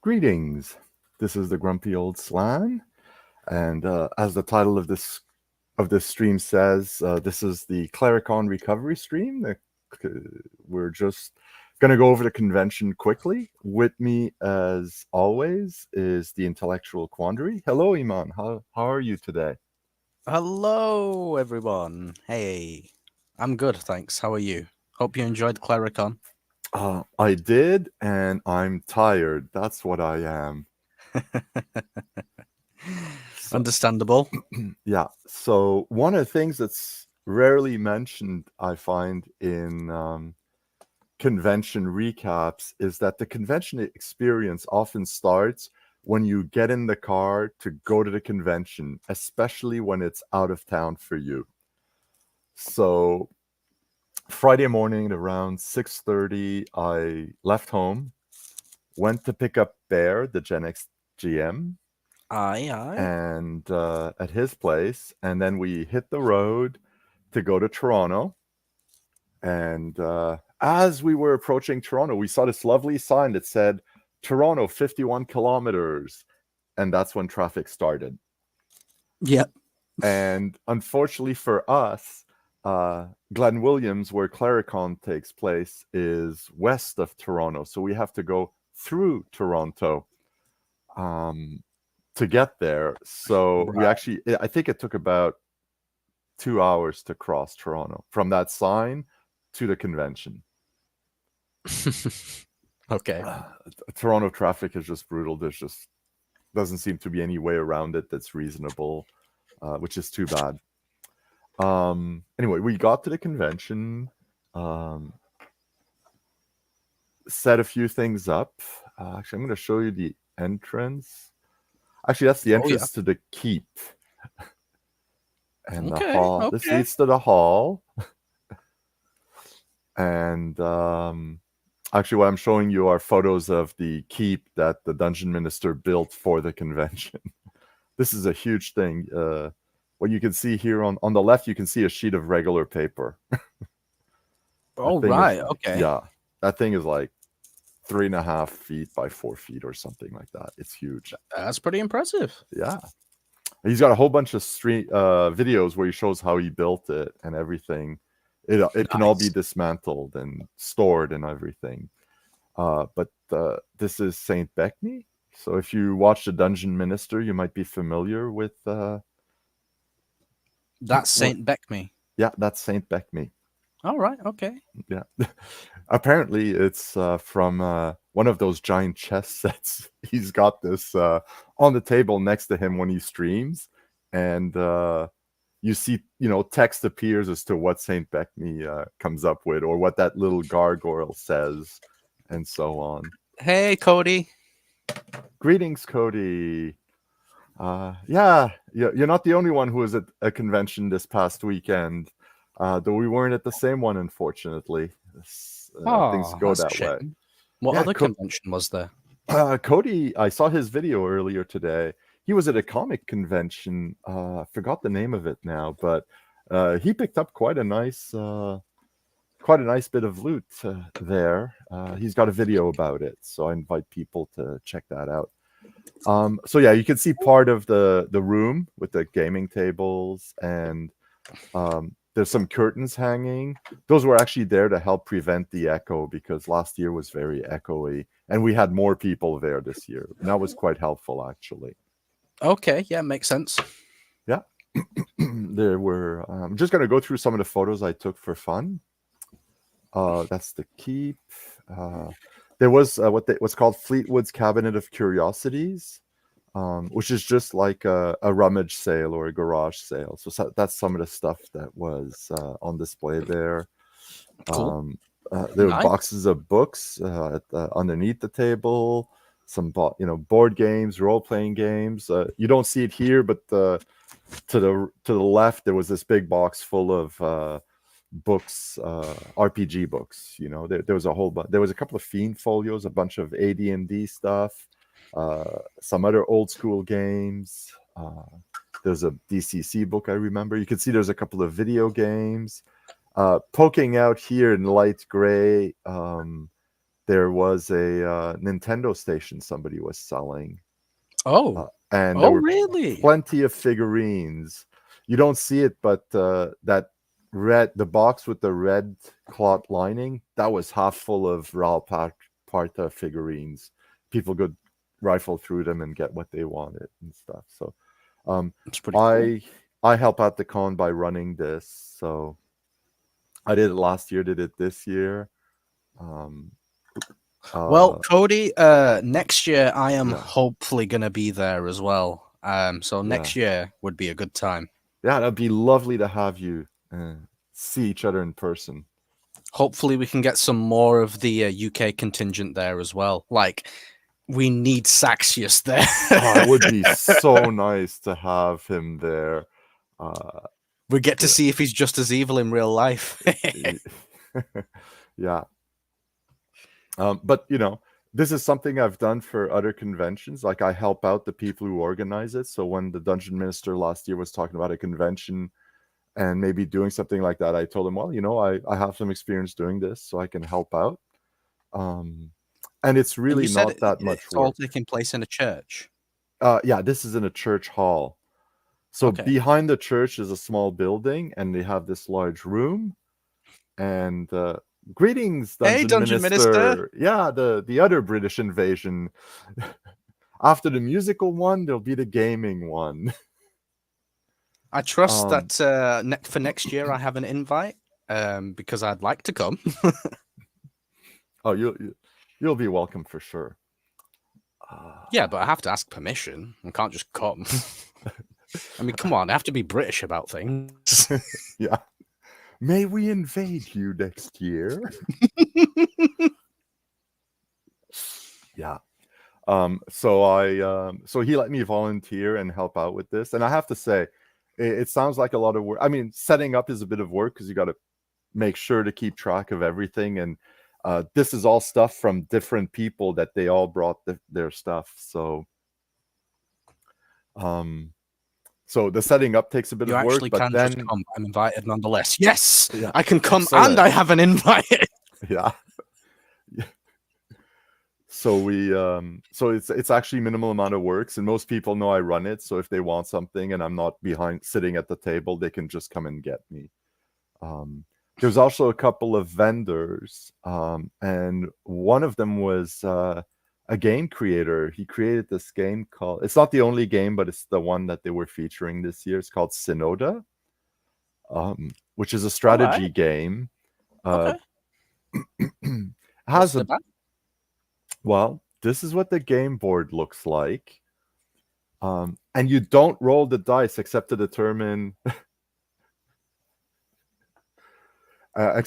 Greetings. This is the Grumpy Old Slan, and as the title of this stream says, this is the CleriCon recovery stream. We're just going to go over the convention quickly. With me, as always, is the Intellectual Quandary. Hello, Iman. How are you today? Hello, everyone. Hey, I'm good, thanks. How are you? Hope you enjoyed CleriCon. I did, and I'm tired. That's what I am. Understandable. Yeah. So one of the things that's rarely mentioned, I find, in convention recaps is that the convention experience often starts when you get in the car to go to the convention, especially when it's out of town for you. So Friday morning at around 6:30, I left home, went to pick up Bear, the Gen X GM, Aye. and at his place, and then we hit the road to go to Toronto. And as we were approaching Toronto, we saw this lovely sign that said Toronto 51 kilometers, and that's when traffic started. Yep. And unfortunately for us, Glen Williams, where CleriCon takes place, is west of Toronto, so we have to go through Toronto to get there. So we actually, I think it took about 2 hours to cross Toronto from that sign to the convention. Okay. Toronto traffic is just brutal. There's just doesn't seem to be any way around it that's reasonable, which is too bad. Anyway, we got to the convention, set a few things up. Actually, I'm going to show you the entrance. Actually, that's the entrance to the keep. And the hall. This leads to the hall. And actually, what I'm showing you are photos of the keep that the dungeon minister built for the convention. This is a huge thing. What you can see here on the left, you can see a sheet of regular paper. Oh, right. Yeah. That thing is like 3.5 feet by 4 feet or something like that. It's huge. That's pretty impressive. Yeah. He's got a whole bunch of videos where he shows how he built it and everything. It can all be dismantled and stored and everything. But this is Saint Beckney. So if you watch the Dungeon Minister, you might be familiar with... That's Saint Beckney. Yeah, that's Saint Beckney. All right, okay. Yeah. Apparently, it's from one of those giant chess sets. He's got this on the table next to him when he streams. And you see, text appears as to what Saint Beckney comes up with or what that little gargoyle says and so on. Hey, Cody. Greetings, Cody. Yeah, you're not the only one who was at a convention this past weekend, though we weren't at the same one, unfortunately. Things go that way. What other convention was there? Cody, I saw his video earlier today. He was at a comic convention. I forgot the name of it now, but he picked up quite a nice bit of loot there. He's got a video about it, so I invite people to check that out. So yeah, you can see part of the room with the gaming tables, and there's some curtains hanging. Those were actually there to help prevent the echo because last year was very echoey, and we had more people there this year. And that was quite helpful, actually. Okay, yeah, makes sense. Yeah. There were... I'm just going to go through some of the photos I took for fun. That's the keep. There was what's called Fleetwood's Cabinet of Curiosities, which is just like a rummage sale or a garage sale. So that's some of the stuff that was on display there. Cool. There were boxes of books underneath the table. Some board games, role-playing games. You don't see it here, but to the left there was this big box full of books, RPG books. There was a whole bunch. There was a couple of Fiend folios, a bunch of AD&D stuff, some other old school games. There's a DCC book I remember. You can see there's a couple of video games. Poking out here in light gray, there was a Nintendo station somebody was selling, Oh, and there were really? plenty of figurines. You don't see it, but the box with the red cloth lining, that was half full of Raul Parta figurines. People could rifle through them and get what they wanted and stuff. So It's pretty cool. I help out the con by running this. So I did it last year, did it this year. Well, Cody, next year I am Yeah. hopefully going to be there as well. So next Yeah. year would be a good time. Yeah, that'd be lovely to have you see each other in person. Hopefully we can get some more of the UK contingent there as well. Like, we need Saxius there. Oh, it would be so nice to have him there. We get to see if he's just as evil in real life. Yeah. But, you know, this is something I've done for other conventions. Like, I help out the people who organize it. So when the Dungeon Minister last year was talking about a convention and maybe doing something like that, I told him, well, you know, I have some experience doing this, so I can help out. And it's really you said not that much it's all work. taking place in a church. Yeah, this is in a church hall. So Okay. behind the church is a small building, and they have this large room. And greetings, Dungeon, Hey, Dungeon Minister. Yeah, the other British invasion. After the musical one, there'll be the gaming one. I trust that for next year I have an invite because I'd like to come. Oh, you'll be welcome for sure. Yeah, but I have to ask permission. I can't just come. I mean, come on, I have to be British about things. Yeah. May we invade you next year? Yeah. So he let me volunteer and help out with this. And I have to say, it sounds like a lot of work. I mean, setting up is a bit of work because you got to make sure to keep track of everything. And this is all stuff from different people that they all brought their stuff. So the setting up takes a bit You of work, actually but can then just come. I'm invited nonetheless. Yes, yeah, I can come excellent. and I have an invite. Yeah. So it's actually minimal amount of works, and most people know I run it. So if they want something and I'm not sitting at the table, they can just come and get me. There's also a couple of vendors, and one of them was a game creator. He created this game called, it's not the only game, but it's the one that they were featuring this year. It's called Synoda, which is a strategy game. Okay. Has well, this is what the game board looks like. And you don't roll the dice except to determine at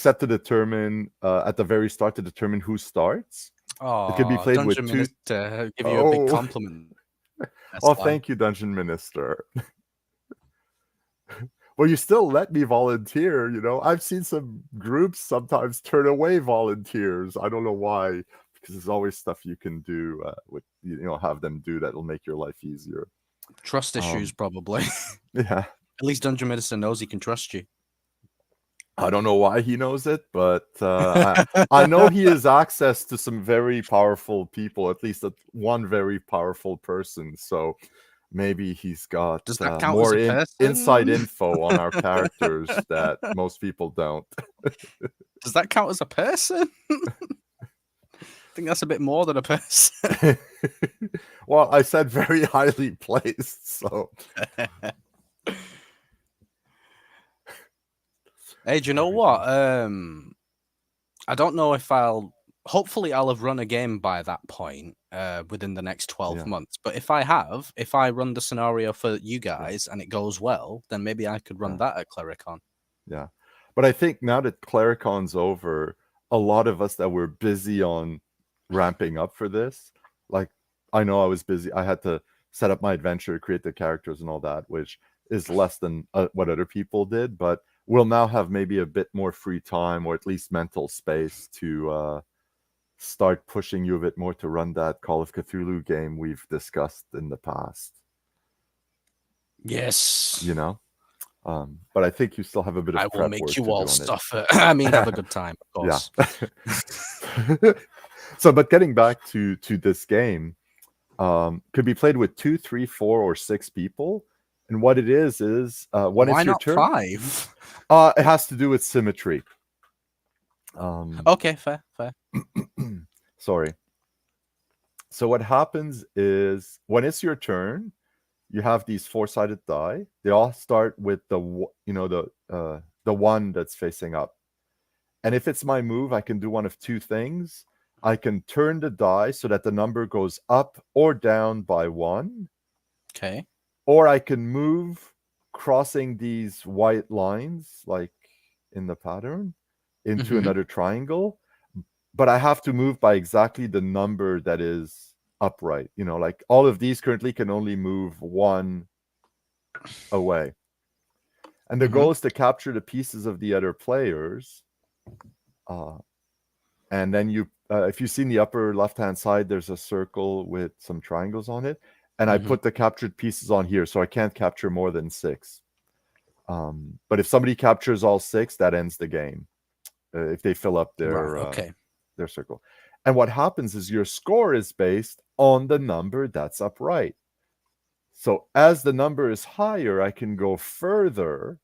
the very start to determine who starts. Oh, it could be played Dungeon with Minister, give you a big compliment. Thank you, Dungeon Minister. Well, you still let me volunteer, you know. I've seen some groups sometimes turn away volunteers. I don't know why, because there's always stuff you can do with, you know, have them do that will make your life easier. Trust issues, probably. Yeah. At least Dungeon Minister knows he can trust you. I don't know why he knows it, but I know he has access to some very powerful people, at least one very powerful person. So maybe he's got Does that count more as a person? inside info on our characters that most people don't. Does that count as a person? I think that's a bit more than a person. Well, I said very highly placed, so... Hey, do you know what? I don't know if hopefully I'll have run a game by that point within the next 12 months. But if I run the scenario for you guys and it goes well, then maybe I could run that at CleriCon. Yeah. But I think now that CleriCon's over, a lot of us that were busy on ramping up for this, like, I know I was busy. I had to set up my adventure, create the characters and all that, which is less than what other people did. But we'll now have maybe a bit more free time, or at least mental space, to start pushing you a bit more to run that Call of Cthulhu game we've discussed in the past. Yes. You know? But I think you still have a bit of prep work to do on it. I will make you all stuff it. I mean, have a good time, of course. Yeah. So, but getting back to this game, could be played with 2, 3, 4, or 6 people. And what it is when Why it's your not turn, 5? it has to do with symmetry. Okay, fair. Sorry. So what happens is when it's your turn, you have these 4-sided die. They all start with the one that's facing up. And if it's my move, I can do one of 2 things. I can turn the die so that the number goes up or down by 1. Okay. Or I can move crossing these white lines, like in the pattern, into another triangle. But I have to move by exactly the number that is upright. Like all of these currently can only move 1 away. And the goal is to capture the pieces of the other players. And then if you've seen the upper left-hand side, there's a circle with some triangles on it. And I put the captured pieces on here, so I can't capture more than 6. But if somebody captures all 6, that ends the game. If they fill up their circle. And what happens is your score is based on the number that's upright. So as the number is higher, I can go further,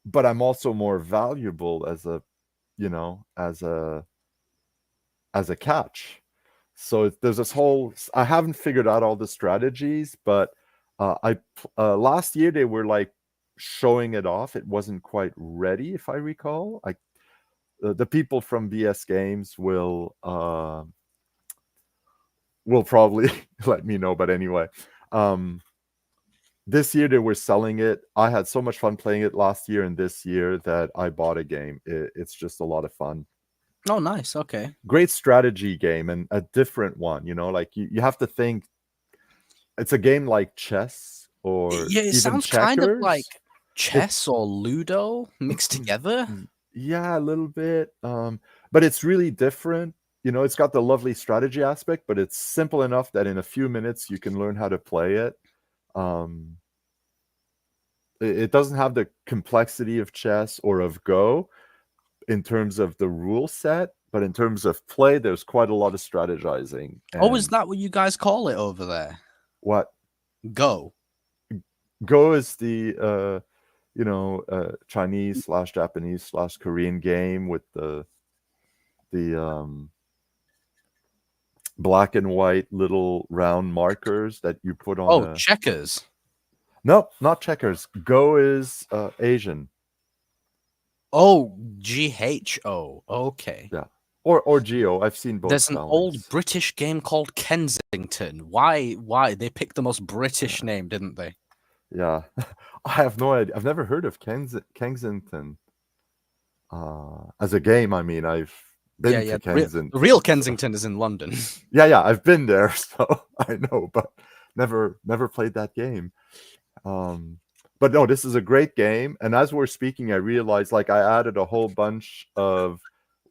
but I'm also more valuable as a catch. So there's this whole. I haven't figured out all the strategies, but last year they were like showing it off. It wasn't quite ready, if I recall. The people from BS Games will probably let me know. But anyway, this year they were selling it. I had so much fun playing it last year and this year that I bought a game. It's just a lot of fun. Oh, nice. Okay. Great strategy game and a different one. Like you have to think. It's a game like chess or it even sounds checkers. kind of like chess or Ludo mixed together. Yeah, a little bit. But it's really different. It's got the lovely strategy aspect, but it's simple enough that in a few minutes you can learn how to play it. It doesn't have the complexity of chess or of Go in terms of the rule set, but in terms of play, there's quite a lot of strategizing. Oh, is that what you guys call it over there? What? Go. Go is the Chinese/Japanese/Korean game with the black and white little round markers that you put on. Oh, checkers. No, not checkers. Go is Asian. Oh, GHO. Okay. Yeah. Or Geo. I've seen both. There's spellings. An old British game called Kensington. Why? They picked the most British name, didn't they? Yeah. I have no idea. I've never heard of Kensington. As a game, I mean, I've been to Kensington. The real Kensington is in London. Yeah, I've been there, so I know, but never played that game. But no, this is a great game. And as we're speaking, I realized I added a whole bunch of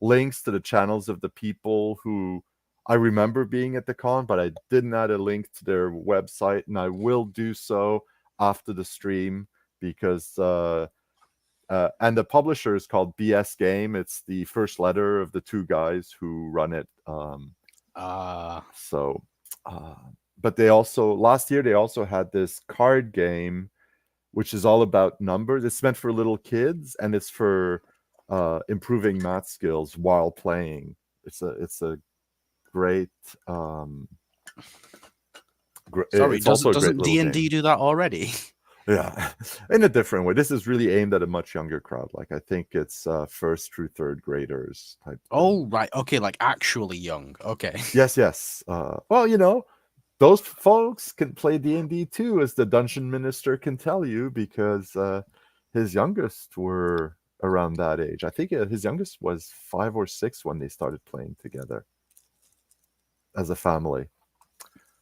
links to the channels of the people who I remember being at the con, but I didn't add a link to their website, and I will do so after the stream because and the publisher is called BS Game. It's the first letter of the 2 guys who run it. But they also last year they also had this card game, which is all about numbers. It's meant for little kids, and it's for improving math skills while playing. It's a great. Sorry, doesn't D&D do that already? Yeah, in a different way. This is really aimed at a much younger crowd. I think it's 1st through 3rd graders type. Oh, right. Okay, actually young. Okay. Yes. Well, those folks can play D&D too, as the dungeon minister can tell you, because his youngest were around that age. I think his youngest was 5 or 6 when they started playing together as a family.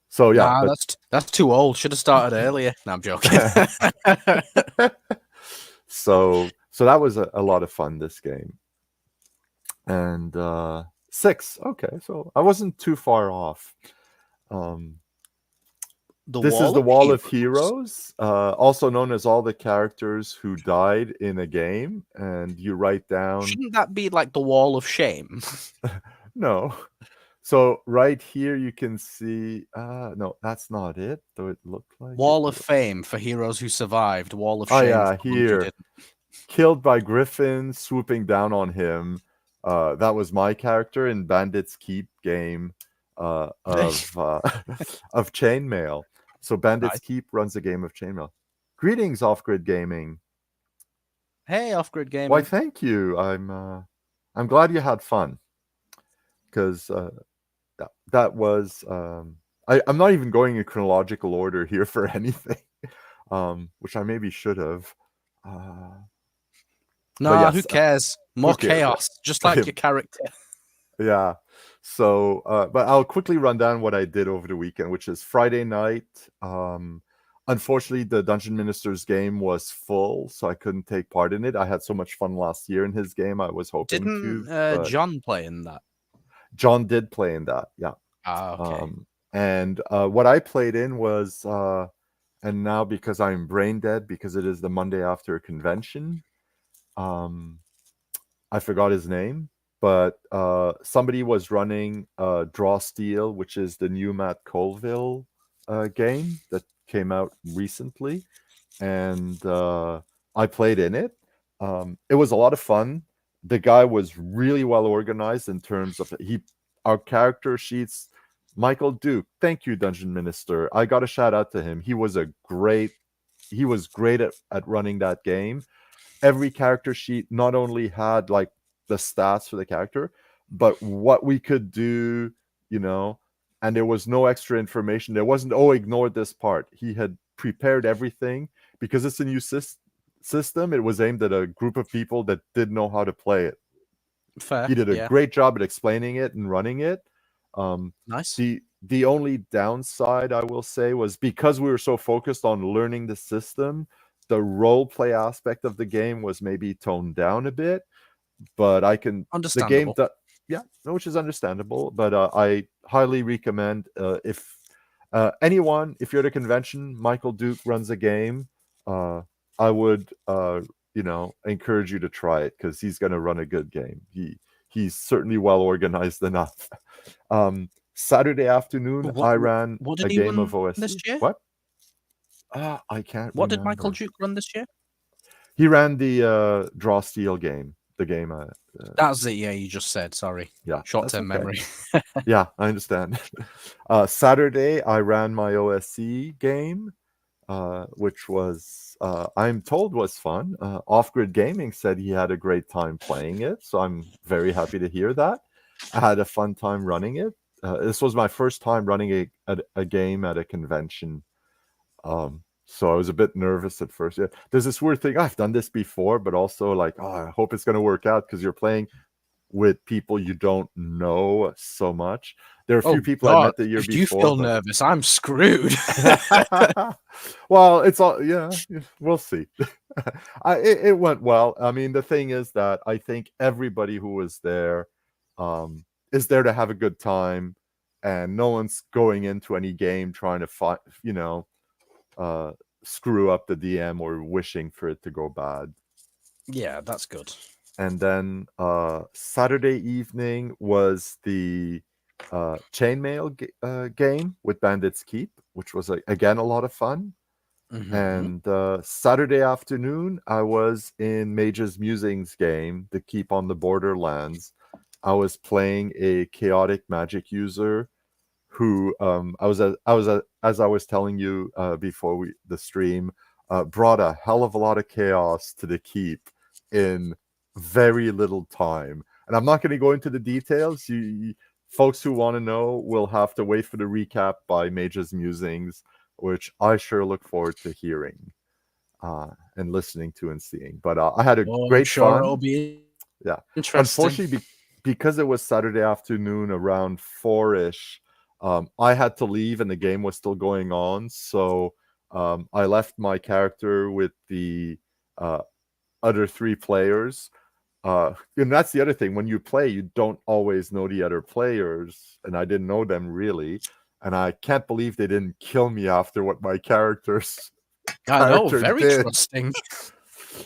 So yeah, that's too old. Should have started earlier. No, I'm joking. So that was a lot of fun, this game. And 6. Okay, so I wasn't too far off. This is the Wall of Heroes, also known as all the characters who died in a game, and you write down. Shouldn't that be like the Wall of Shame? No. So right here you can see. No, that's not it. Though it looked like Wall it. of Fame for heroes who survived. Wall of Oh Shame yeah, for the ones who here. didn't. Killed by Griffin swooping down on him. That was my character in Bandit's Keep game of of Chainmail. So Bandit's Nice. Keep runs a game of Chainmail. Greetings, Off Grid Gaming. Hey, Off Grid Gaming. Why, thank you. I'm glad you had fun because that was. I'm not even going in chronological order here for anything, which I maybe should have. Nah, yes, who cares? More who cares? chaos, just like your character. Yeah. So, but I'll quickly run down what I did over the weekend, which is Friday night. Unfortunately, the Dungeon Minister's game was full, so I couldn't take part in it. I had so much fun last year in his game. I was hoping Didn't to. John play in that? John did play in that, yeah. Okay. And what I played in was, and now because I'm brain dead because it is the Monday after a convention, I forgot his name, but somebody was running Draw Steel, which is the new Matt Colville game that came out recently, and I played in it. It was a lot of fun. The guy was really well organized in terms of our character sheets. Michael Duke, thank you, Dungeon Minister. I got a shout out to him. He was great at running that game. Every character sheet not only had like the stats for the character, but what we could do, and there was no extra information. There wasn't, ignore this part. He had prepared everything because it's a new system. It was aimed at a group of people that didn't know how to play it. Fair. He did a great job at explaining it and running it. Nice. The only downside I will say was because we were so focused on learning the system, the role play aspect of the game was maybe toned down a bit. But Understandable. Which is understandable. But I highly recommend if anyone, if you're at a convention, Michael Duke runs a game. I would encourage you to try it because he's going to run a good game. He's certainly well organized enough. Saturday afternoon, I ran a game of OSC. This year? What? I can't. What did Michael Duke run this year? He ran the Draw Steel game. The game. That's it. Yeah, you just said. Sorry. Yeah. Short-term memory. Yeah, I understand. Saturday, I ran my OSC game, which was I'm told was fun. Off Grid Gaming said he had a great time playing it, so I'm very happy to hear that. I had a fun time running it. This was my first time running a game at a convention. So I was a bit nervous at first. Yeah, there's this weird thing. I've done this before, but also like, I hope it's going to work out because you're playing with people you don't know so much. There are a few people I met the year before. If you feel nervous, I'm screwed. Well, it's all we'll see. It went well. I mean, the thing is that I think everybody who was there is there to have a good time, and no one's going into any game trying to fight, screw up the DM or wishing for it to go bad. Yeah, that's good. And then Saturday evening was the chainmail game with Bandit's Keep, which was again a lot of fun. Mm-hmm. And Saturday afternoon, I was in Mage's Musings game, the Keep on the Borderlands. I was playing a chaotic magic user who as I was telling you before the stream, brought a hell of a lot of chaos to the Keep in very little time. And I'm not going to go into the details. You folks who want to know will have to wait for the recap by Mage's Musings, which I sure look forward to hearing and listening to and seeing. But I had a great fun. It'll be interesting. Unfortunately, because it was Saturday afternoon around 4-ish, I had to leave and the game was still going on. So I left my character with the other 3 players. And that's the other thing. When you play, you don't always know the other players. And I didn't know them really. And I can't believe they didn't kill me after what my character very did. trusting.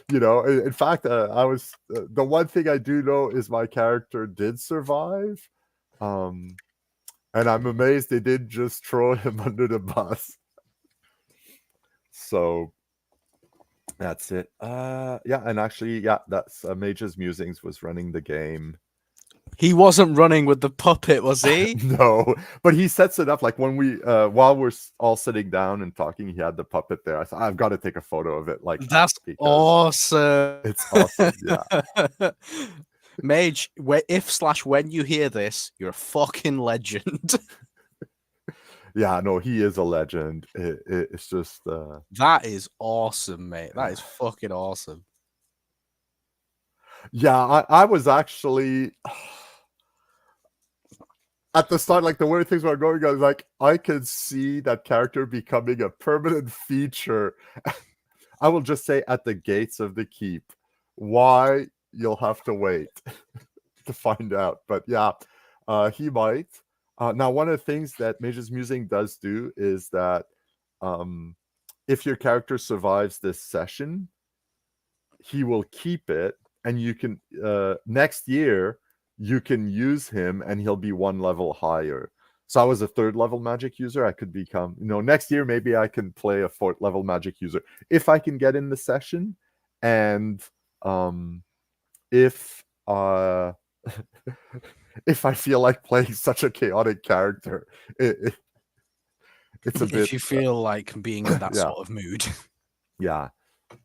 In fact, I was the one thing I do know is my character did survive. And I'm amazed they didn't just throw him under the bus. So that's it. Yeah, and actually, yeah, that's Mage's Musings was running the game. He wasn't running with the puppet, was he? No, but he sets it up like when we while we're all sitting down and talking, he had the puppet there. I thought I've got to take a photo of it. Like That's awesome. It's awesome. Yeah. Mage, when you hear this, you're a fucking legend. Yeah, no, he is a legend. It's just that is awesome, mate. That is fucking awesome. Yeah, I was actually at the start, like the way things were going, I was like, I could see that character becoming a permanent feature. I will just say at the gates of the keep. Why, you'll have to wait to find out. But yeah, he might. Now, one of the things that Mage's Musing does do is that if your character survives this session, he will keep it, and you can next year you can use him, and he'll be one level higher. So I was a 3rd level magic user. I could become, next year maybe I can play a 4th level magic user if I can get in the session, and if if I feel like playing such a chaotic character, it's a bit. If you feel like being in that sort of mood. Yeah,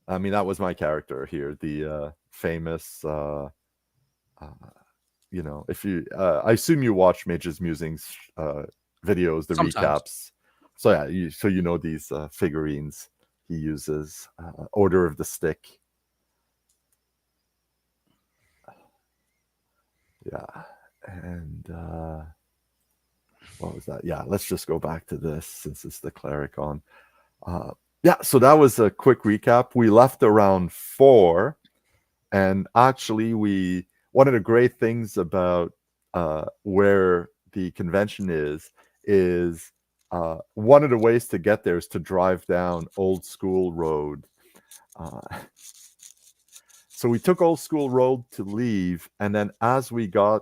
I mean that was my character here, the famous. If you, I assume you watch Mage's Musings videos, the Sometimes. recaps. So yeah, you know these figurines he uses. Order of the Stick. Yeah, and what was that? Yeah, let's just go back to this since it's the CleriCon. Yeah, so that was a quick recap. We left around 4, and actually one of the great things about where the convention is one of the ways to get there is to drive down Old School Road. So we took Old School Road to leave, and then we take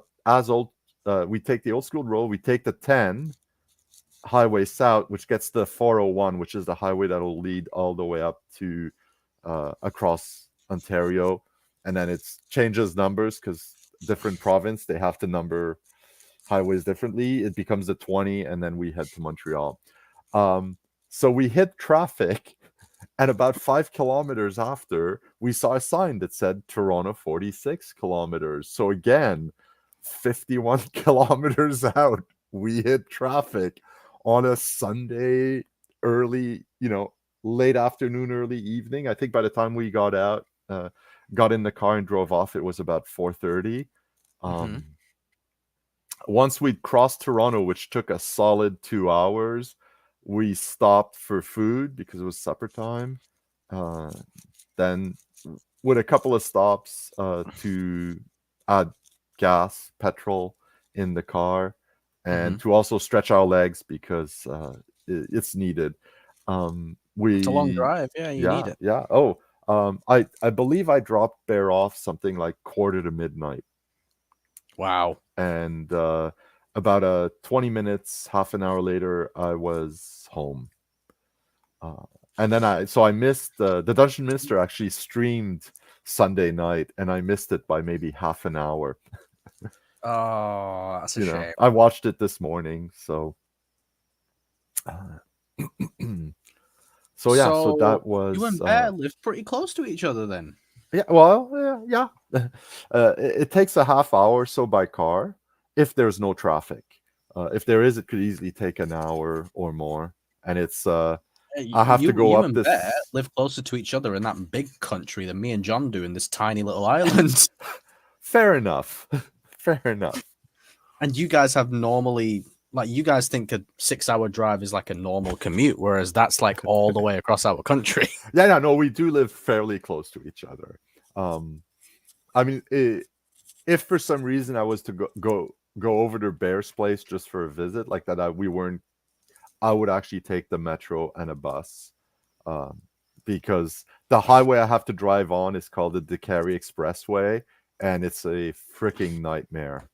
the Old School Road, we take the 10 highway south, which gets the 401, which is the highway that will lead all the way up to across Ontario, and then it changes numbers because different province, they have to number highways differently. It becomes the 20, and then we head to Montreal. So we hit traffic, and about 5 kilometers after, we saw a sign that said Toronto 46 kilometers. So again, 51 kilometers out, we hit traffic on a Sunday early, late afternoon, early evening. I think by the time we got out, got in the car and drove off, it was about 4:30. Once we'd crossed Toronto, which took a solid 2 hours, we stopped for food because it was supper time. Then with a couple of stops to add gas, petrol in the car, and to also stretch our legs because it's needed. It's a long drive. Yeah, you need it. Yeah. Oh, I believe I dropped Bear off something like 1:45. Wow. And about 20 minutes, half an hour later, I was home. And then I missed the Dungeon Minister actually streamed Sunday night, and I missed it by maybe half an hour. Oh, that's a shame. I watched it this morning, so so that was. You and Bear live pretty close to each other then. Yeah, well, yeah. It takes a half hour or so by car if there's no traffic. If there is, it could easily take an hour or more. And it's I have to go up this. Bear live closer to each other in that big country than me and John do in this tiny little island. Fair enough. Fair enough. And you guys have normally, like, you guys think a 6-hour drive is like a normal commute, whereas that's like all the way across our country. Yeah, no, we do live fairly close to each other. I mean, if for some reason I was to go over to Bear's place just for a visit like that, I would actually take the metro and a bus, because the highway I have to drive on is called the DeCarry Expressway, and it's a freaking nightmare.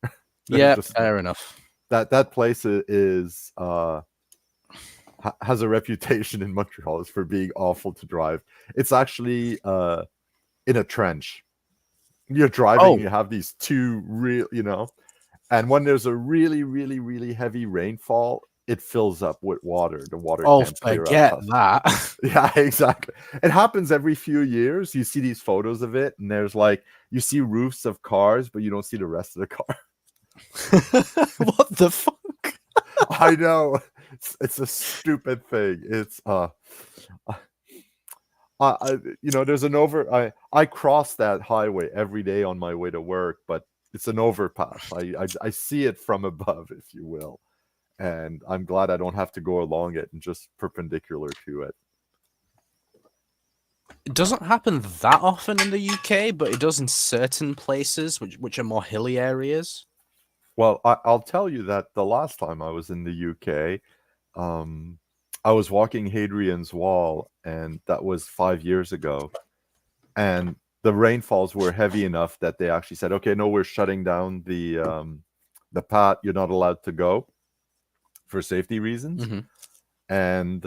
Yeah, fair enough. that place is has a reputation in Montreal for being awful to drive. It's actually in a trench. You're driving, you have these two real, and when there's a really, really, really heavy rainfall, it fills up with water. The water can't clear forget out. that. Yeah, exactly. It happens every few years. You see these photos of it, and there's like, you see roofs of cars, but you don't see the rest of the car. What the fuck? I know. It's a stupid thing. It's there's an I cross that highway every day on my way to work, but it's an overpass. I see it from above, if you will, and I'm glad I don't have to go along it and just perpendicular to it. It doesn't happen that often in the UK, but it does in certain places which are more hilly areas. Well, I'll tell you that the last time I was in the UK, I was walking Hadrian's Wall, and that was 5 years ago. And the rainfalls were heavy enough that they actually said, okay, no, we're shutting down the path. You're not allowed to go for safety reasons. Mm-hmm. And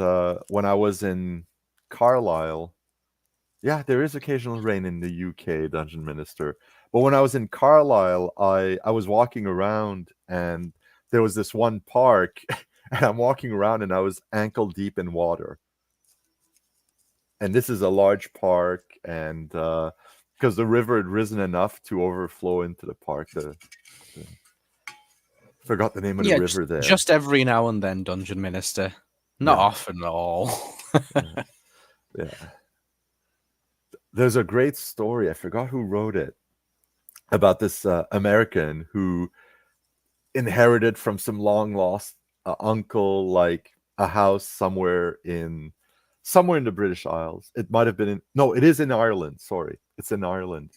when I was in Carlisle, yeah, there is occasional rain in the UK, Dungeon Minister. But when I was in Carlisle, I was walking around, and there was this one park, and I'm walking around, and I was ankle deep in water. And this is a large park, and because the river had risen enough to overflow into the park. Forgot the name of the river there. Just every now and then, Dungeon Minister. Not often at all. Yeah. There's a great story, I forgot who wrote it, about this American who inherited from some long lost uncle, like a house somewhere in the British Isles. It might have been it is in Ireland. Sorry, it's in Ireland.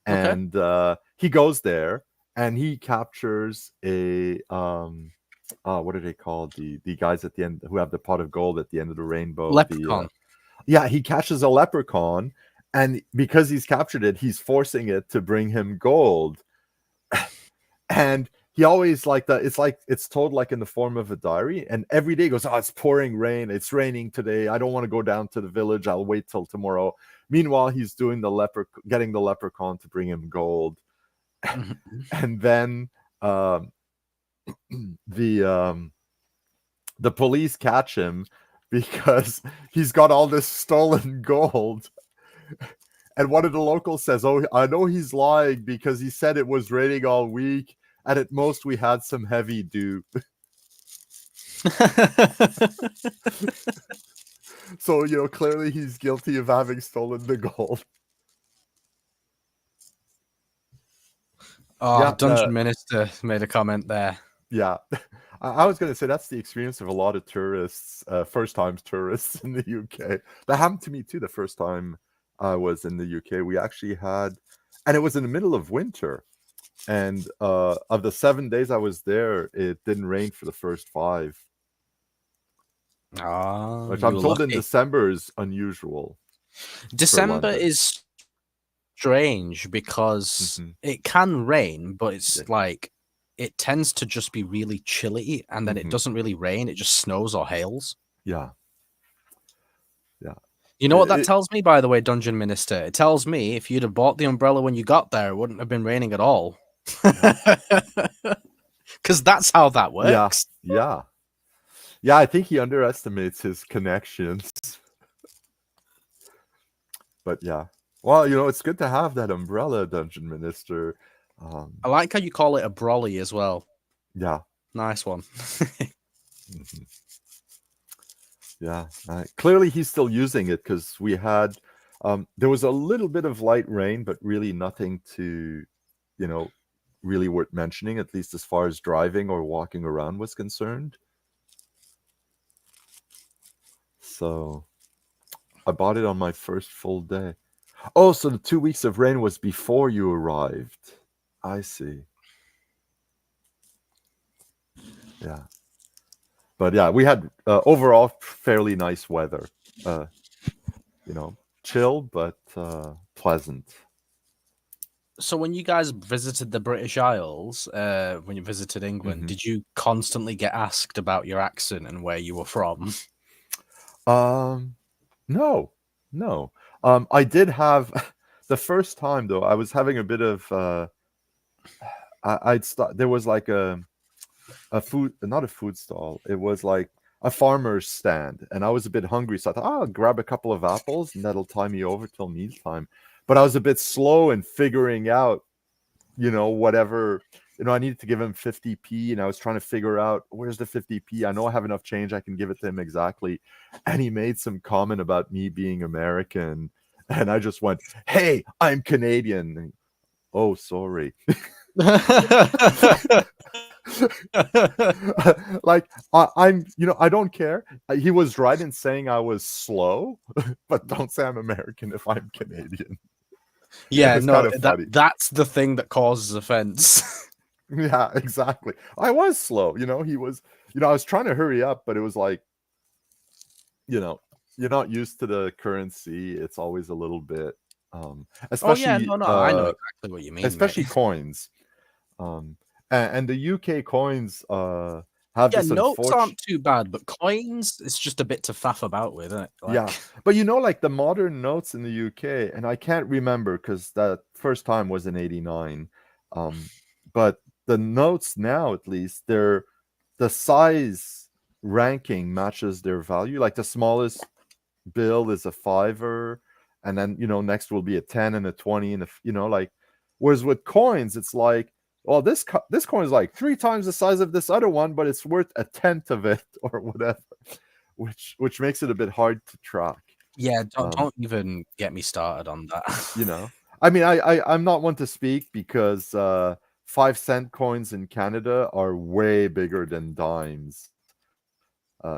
And he goes there, and he captures a what are they called? The guys at the end who have the pot of gold at the end of the rainbow. Leprechaun. He catches a leprechaun, and because he's captured it, he's forcing it to bring him gold. And he always it's told like in the form of a diary, and every day goes, it's pouring rain, it's raining today, I don't want to go down to the village, I'll wait till tomorrow. Meanwhile, he's doing getting the leprechaun to bring him gold. And then the police catch him because he's got all this stolen gold. And one of the locals says, I know he's lying because he said it was raining all week, and at most we had some heavy dew. So, clearly he's guilty of having stolen the gold. Dungeon Minister made a comment there. Yeah. I was going to say that's the experience of a lot of tourists, first-time tourists in the UK. That happened to me too the first time I was in the UK. We actually had, and it was in the middle of winter, and of the 7 days I was there, it didn't rain for the first 5. Which I'm told in December is unusual. December is strange because it can rain, but it's like it tends to just be really chilly, and then it doesn't really rain, it just snows or hails. Yeah. You know what that tells me, by the way, Dungeon Minister? It tells me if you'd have bought the umbrella when you got there, it wouldn't have been raining at all. Because that's how that works. Yeah, I think he underestimates his connections. But yeah. Well, it's good to have that umbrella, Dungeon Minister. I like how you call it a brolly as well. Yeah. Nice one. Yeah. Clearly he's still using it because we had... there was a little bit of light rain, but really nothing to, really worth mentioning, at least as far as driving or walking around was concerned. So I bought it on my first full day. Oh, so the 2 weeks of rain was before you arrived. I see. Yeah. But yeah, we had overall fairly nice weather. Chill, but pleasant. So when you guys visited the British Isles, when you visited England, did you constantly get asked about your accent and where you were from? No. I did have the first time though. I was having a bit of. There was like not a food stall. It was like a farmer's stand, and I was a bit hungry, so I thought, I'll grab a couple of apples, and that'll tie me over till mealtime. But I was a bit slow in figuring out, whatever. I needed to give him 50p, and I was trying to figure out where's the 50p. I know I have enough change; I can give it to him exactly. And he made some comment about me being American, and I just went, "Hey, I'm Canadian." And, oh, sorry. Like I'm, I don't care. He was right in saying I was slow, but don't say I'm American if I'm Canadian. Yeah, it's no, kind of funny. that's the thing that causes offense. Yeah, exactly. I was slow. He was. I was trying to hurry up, but it was like, you're not used to the currency. It's always a little bit, especially. Oh yeah, no, I know exactly what you mean. Especially coins. And the UK coins have this notes aren't too bad, but coins, it's just a bit to faff about with, isn't it? Yeah, but like the modern notes in the UK, and I can't remember because that first time was in '89. But the notes now, at least, the size ranking matches their value. Like the smallest bill is a $5, and then next will be a 10 and a 20, and whereas with coins, it's like, well, this coin is like 3 times the size of this other one, but it's worth a tenth of it or whatever, which makes it a bit hard to track. Yeah, don't even get me started on that. I mean, I'm not one to speak because 5-cent coins in Canada are way bigger than dimes.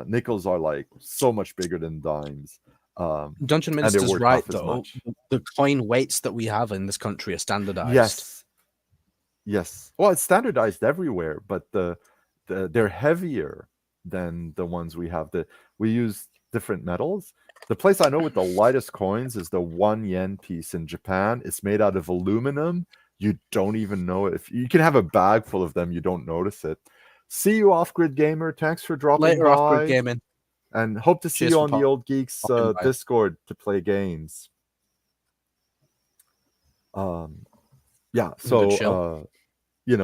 Nickels are like so much bigger than dimes. Dungeon Minister's right, though. The coin weights that we have in this country are standardized. Yes. Well, it's standardized everywhere, but they're heavier than the ones we have. We use different metals. The place I know with the lightest coins is the 1 yen piece in Japan. It's made out of aluminum. You don't even know it. If you can have a bag full of them, you don't notice it. See you, Off Grid Gamer. Thanks for dropping Later, by. Off Grid Gaming. And hope to see you on the Old Geeks Discord to play games. Yeah, so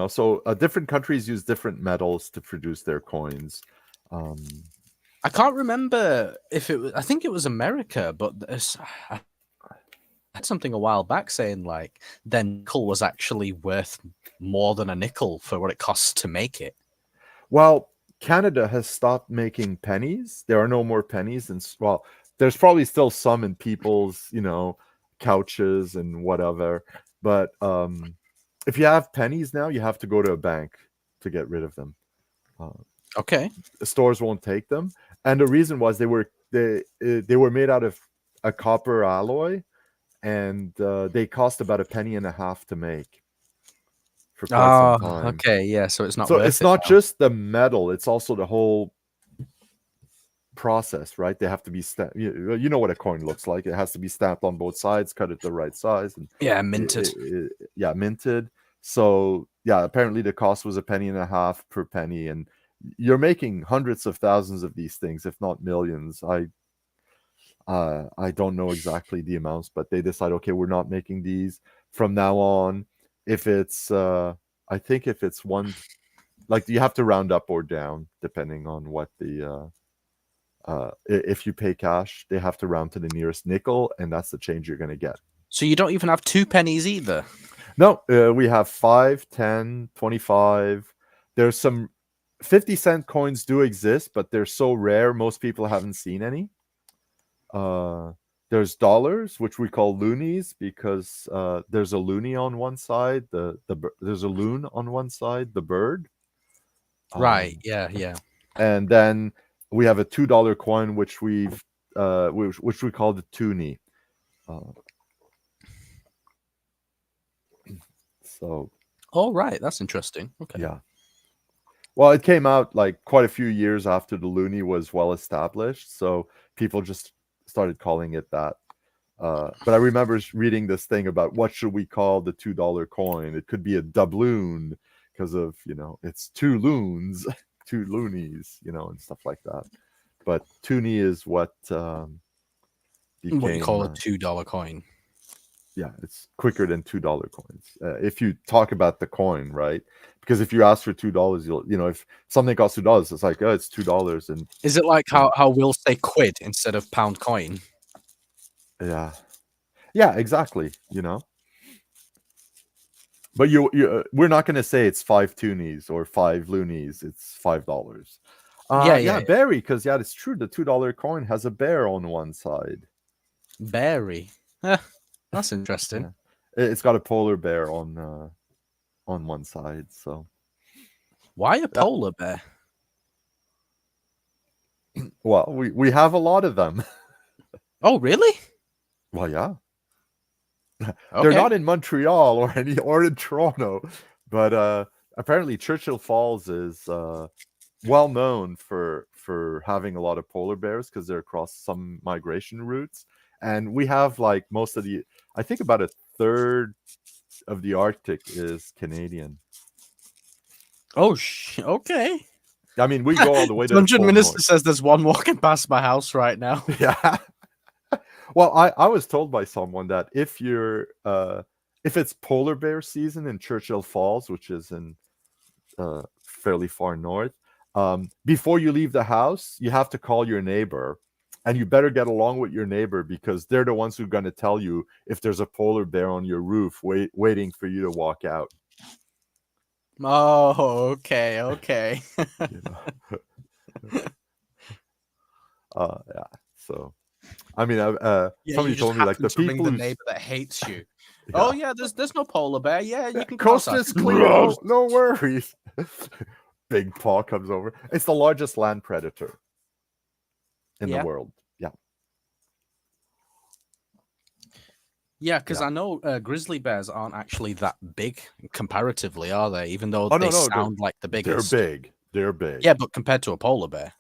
so different countries use different metals to produce their coins. I can't remember if it was. I think it was America, but I had something a while back saying like their nickel was actually worth more than a nickel for what it costs to make it. Well, Canada has stopped making pennies. There are no more pennies, and well, there's probably still some in people's, couches and whatever. But if you have pennies now, you have to go to a bank to get rid of them. Okay. The stores won't take them, and the reason was they were made out of a copper alloy, and they cost about $0.015 to make. For quite some time. Okay, yeah. So it's not. So it's not just the metal; it's also the whole process, right? They have to be stamped. You know what a coin looks like. It has to be stamped on both sides, cut it the right size, and minted. Minted. So apparently the cost was $0.015 per penny, and you're making hundreds of thousands of these things, if not millions. I don't know exactly the amounts, but they decide, okay, we're not making these from now on. If it's I think if it's one, like, you have to round up or down depending on what the if you pay cash, they have to round to the nearest nickel, and that's the change you're going to get. So you don't even have 2 pennies either? No, we have 5, 10, 25. There's some 50-cent coins do exist, but they're so rare, most people haven't seen any. There's dollars, which we call loonies, because there's a loony on one side. There's a loon on one side, the bird. Right. Yeah. And then we have a $2 coin, which we call the toonie. So. Oh, right. That's interesting. Okay. Yeah. Well, it came out like quite a few years after the loony was well established, so people just started calling it that. But I remember reading this thing about what should we call the $2 coin. It could be a doubloon because of, it's 2 loons, 2 loonies, and stuff like that. But toonie is what became... What you call a $2 coin. Yeah, it's quicker than $2 coins. If you talk about the coin, right? Because if you ask for $2, if something costs $2, it's like, oh, it's $2. And is it like how we'll say quid instead of pound coin? Yeah, exactly. But we're not going to say it's 5 toonies or 5 loonies. It's $5. Yeah, Barry, because it's true. The $2 coin has a bear on one side. Barry, that's interesting. Yeah. It's got a polar bear on one side. So why a polar bear? Well, we have a lot of them. Oh, really? Well, yeah. Okay. They're not in Montreal or in Toronto, but apparently Churchill Falls is well known for having a lot of polar bears because they're across some migration routes, and we have like most of I think about a third of the Arctic is Canadian. Oh, okay. I mean, we go all the way to Dungeon Minister says there's one walking past my house right now. Yeah. Well, I was told by someone that if it's polar bear season in Churchill Falls, which is in fairly far north, before you leave the house, you have to call your neighbor, and you better get along with your neighbor because they're the ones who are going to tell you if there's a polar bear on your roof waiting for you to walk out. Oh, okay. Yeah. So, I mean, somebody told me like the people the neighbor that hates you. Yeah. Oh yeah, there's no polar bear. Yeah, you can coast is clear. No worries. Big Paw comes over. It's the largest land predator in the world. Yeah. Yeah, because I know grizzly bears aren't actually that big comparatively, are they? Even though they sound like the biggest. They're big. Yeah, but compared to a polar bear,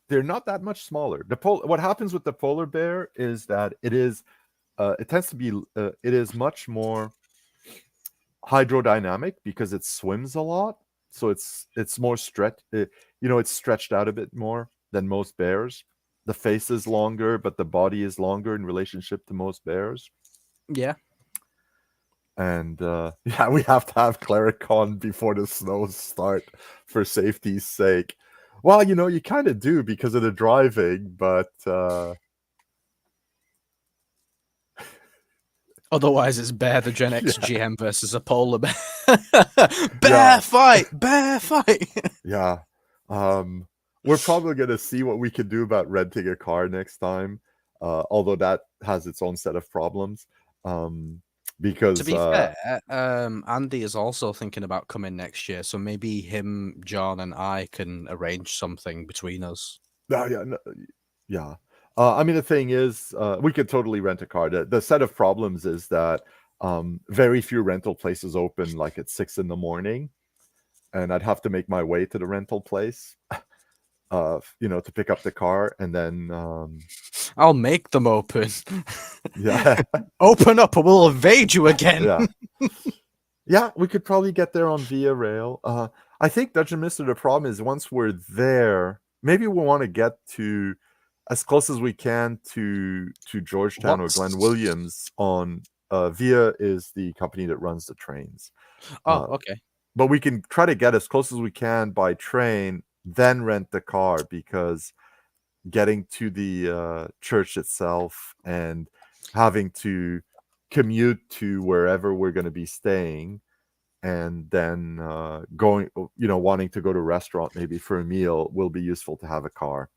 they're not that much smaller. What happens with the polar bear is that it is much more hydrodynamic because it swims a lot, so it's more stretched. It's stretched out a bit more than most bears. The face is longer, but the body is longer in relationship to most bears. Yeah. And we have to have CleriCon before the snows start for safety's sake. Well, you kind of do because of the driving, but otherwise it's Bear the Gen X GM versus a polar bear. Bear fight! Yeah. We're probably going to see what we can do about renting a car next time, although that has its own set of problems. Because to be fair, Andy is also thinking about coming next year, so maybe him, John, and I can arrange something between us. Yeah. I mean, the thing is, we could totally rent a car. The set of problems is that very few rental places open like at 6 a.m, and I'd have to make my way to the rental place. To pick up the car, and then I'll make them open. Yeah. Open up or we'll evade you again. Yeah, we could probably get there on Via Rail. I think Dungeon Mister, the problem is once we're there, maybe we want to get to as close as we can to Georgetown or Glen Williams on Via is the company that runs the trains. Oh, okay. But we can try to get as close as we can by train, then rent the car, because getting to the church itself and having to commute to wherever we're going to be staying, and then wanting to go to a restaurant maybe for a meal, will be useful to have a car.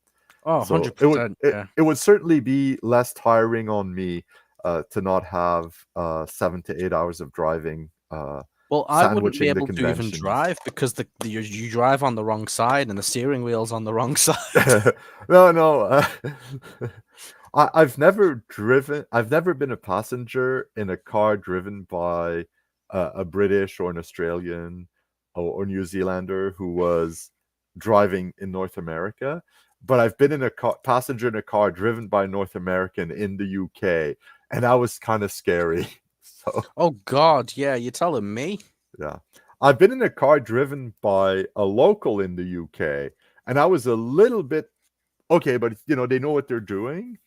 Oh, so 100%. It would certainly be less tiring on me to not have 7 to 8 hours of driving. Well, I wouldn't be able to even drive because you drive on the wrong side and the steering wheel's on the wrong side. No. I've never been a passenger in a car driven by a British or an Australian or New Zealander who was driving in North America. but I've been in a passenger in a car driven by a North American in the UK, and that was kind of scary. So, oh God, yeah, you're telling me. Yeah. I've been in a car driven by a local in the UK, and I was a little bit okay, but they know what they're doing.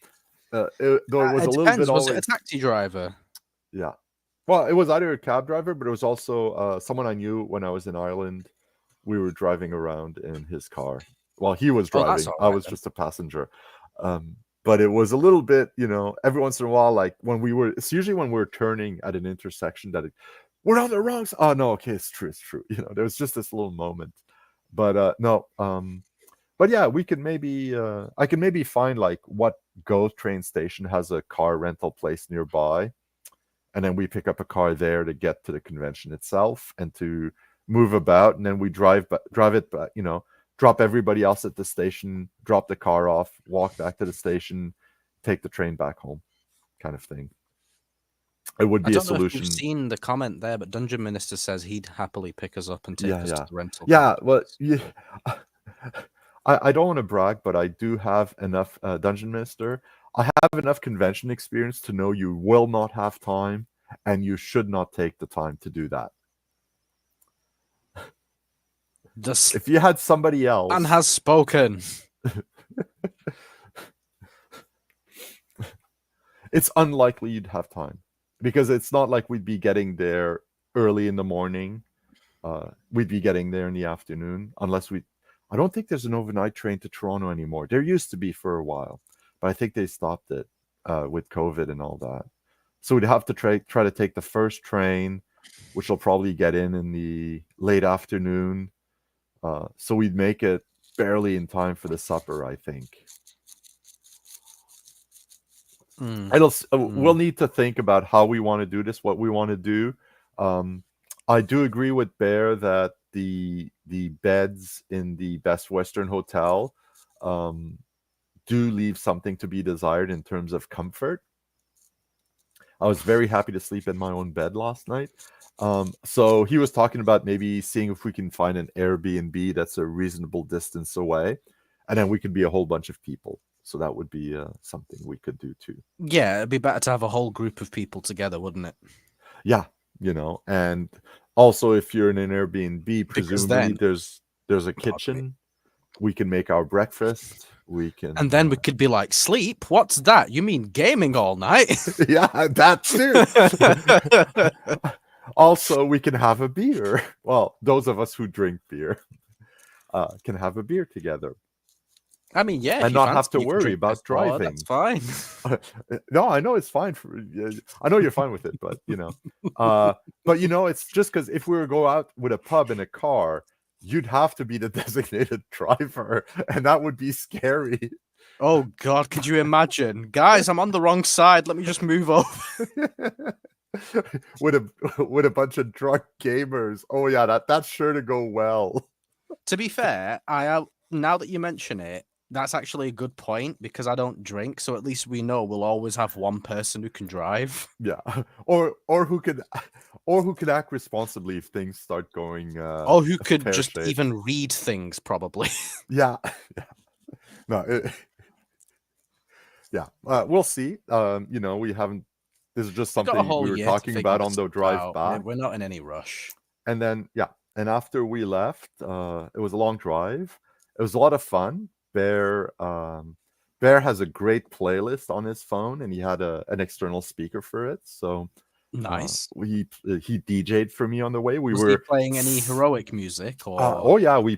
Though it was It a little depends. bit Was always. it a taxi driver? Yeah. Well, it was either a cab driver, but it was also someone I knew when I was in Ireland. We were driving around in his car. Well, he was Oh, that's driving. all I right was then. just a passenger. But it was a little bit, every once in a while, like it's usually when we're turning at an intersection that we're on the wrong side. Oh no, okay, it's true. There was just this little moment. But no, but yeah, we could maybe I can maybe find like what GO train station has a car rental place nearby, and then we pick up a car there to get to the convention itself and to move about, and then we drive it back, drop everybody else at the station, drop the car off, walk back to the station, take the train back home, kind of thing. It would be a solution. I don't know if you've seen the comment there, but Dungeon Minister says he'd happily pick us up and take us to the rental. Yeah, well, yeah. I don't want to brag, but I do have enough Dungeon Minister. I have enough convention experience to know you will not have time, and you should not take the time to do that. If you had somebody else, and has spoken. It's unlikely you'd have time, because it's not like we'd be getting there early in the morning. We'd be getting there in the afternoon, unless I don't think there's an overnight train to Toronto anymore. There used to be for a while, but I think they stopped it with COVID and all that. So we'd have to try to take the first train, which will probably get in the late afternoon. So we'd make it barely in time for the supper, I think. We'll need to think about how we want to do this, what we want to do. I do agree with Bear that the beds in the Best Western Hotel do leave something to be desired in terms of comfort. I was very happy to sleep in my own bed last night. So he was talking about maybe seeing if we can find an Airbnb that's a reasonable distance away, and then we could be a whole bunch of people. So that would be something we could do too. Yeah, it'd be better to have a whole group of people together, wouldn't it? Yeah, and also if you're in an Airbnb, presumably there's a kitchen. We can make our breakfast. We can, and then we could be like, sleep? What's that? You mean gaming all night? Yeah, that too. Also, we can have a beer. Well, those of us who drink beer can have a beer together. I mean, yeah, and not have to worry about driving. That's fine. No, I know it's fine. I know you're fine with it, but but it's just because if we were to go out with a pub in a car, you'd have to be the designated driver, and that would be scary. Oh God, could you imagine? Guys, I'm on the wrong side. Let me just move over. with a bunch of drunk gamers. Oh yeah, that's sure to go well. To be fair, now that you mention it, that's actually a good point, because I don't drink, so at least we know we'll always have one person who can drive. Yeah, or who could act responsibly if things start going. Or who could just even read things, probably. Yeah. No. Yeah. We'll see. We haven't. This is just something we were talking about on the drive back. We're not in any rush. And then and after we left, it was a long drive. It was a lot of fun. Bear has a great playlist on his phone, and he had an external speaker for it. So nice. He DJ'd for me on the way. Was he playing any heroic music? Or oh yeah, we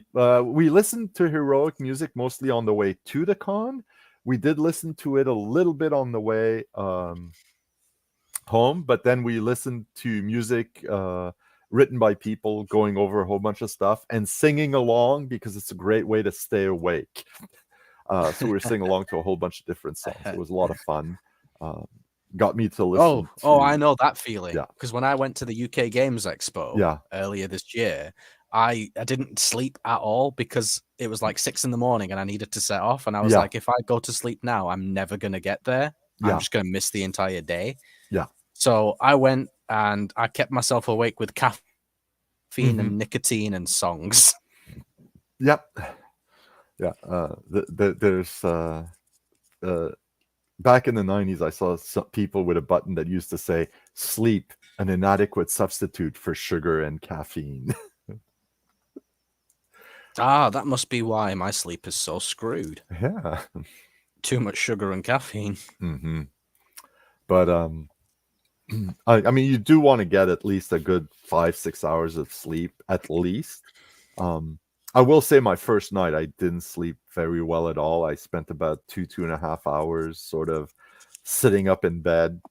listened to heroic music mostly on the way to the con. We did listen to it a little bit on the way home, but then we listened to music written by people going over a whole bunch of stuff and singing along, because it's a great way to stay awake. So we were singing along to a whole bunch of different songs. It was a lot of fun. Got me to listen. Oh, I know that feeling. Yeah, because when I went to the UK Games Expo earlier this year, I didn't sleep at all, because it was like 6 a.m. and I needed to set off. And I was like, if I go to sleep now, I'm never gonna get there. I'm just gonna miss the entire day. Yeah. So I went and I kept myself awake with caffeine and nicotine and songs. Yep. Yeah. There's back in the 90s, I saw some people with a button that used to say "sleep, an inadequate substitute for sugar and caffeine." Ah, that must be why my sleep is so screwed. Yeah. Too much sugar and caffeine. Mm-hmm. But I mean, you do want to get at least a good 5-6 hours of sleep, at least. I will say my first night, I didn't sleep very well at all. I spent about 2.5 hours sort of sitting up in bed,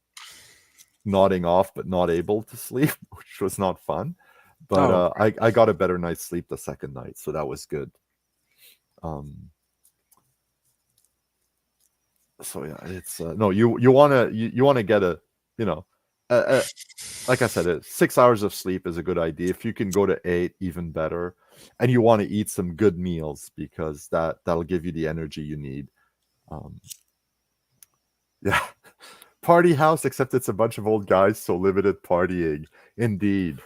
nodding off, but not able to sleep, which was not fun. But Oh, I got a better night's sleep the second night, so that was good. So yeah, it's no, you want to get a, you know, like I said, 6 hours of sleep is a good idea. If you can go to 8, even better. And you want to eat some good meals, because that'll give you the energy you need. Yeah. Party house, except it's a bunch of old guys, so limited partying. Indeed.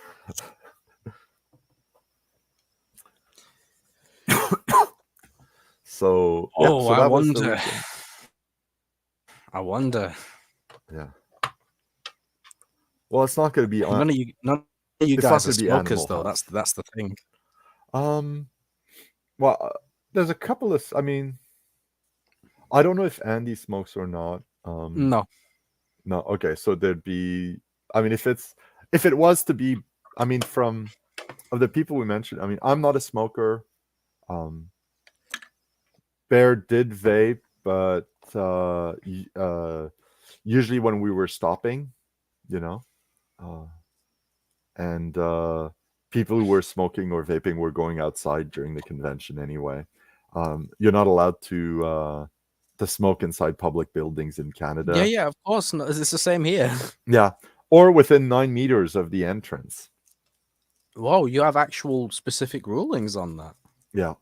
So yeah, oh, so I that was the wonder. weekend. I wonder. Yeah. Well, it's not going to be None of you it's not guys are gonna be smokers, Animal though. House. That's the thing. Well, there's a couple of. I mean, I don't know if Andy smokes or not. No. No. Okay, so there'd be. I mean, if it was to be, I mean, from of the people we mentioned, I mean, I'm not a smoker. Bear did vape, but usually when we were stopping, you know, and people who were smoking or vaping were going outside during the convention anyway. You're not allowed to smoke inside public buildings in Canada. Yeah, of course. No, it's the same here. Yeah, or within 9 meters of the entrance. Whoa, you have actual specific rulings on that. Yeah,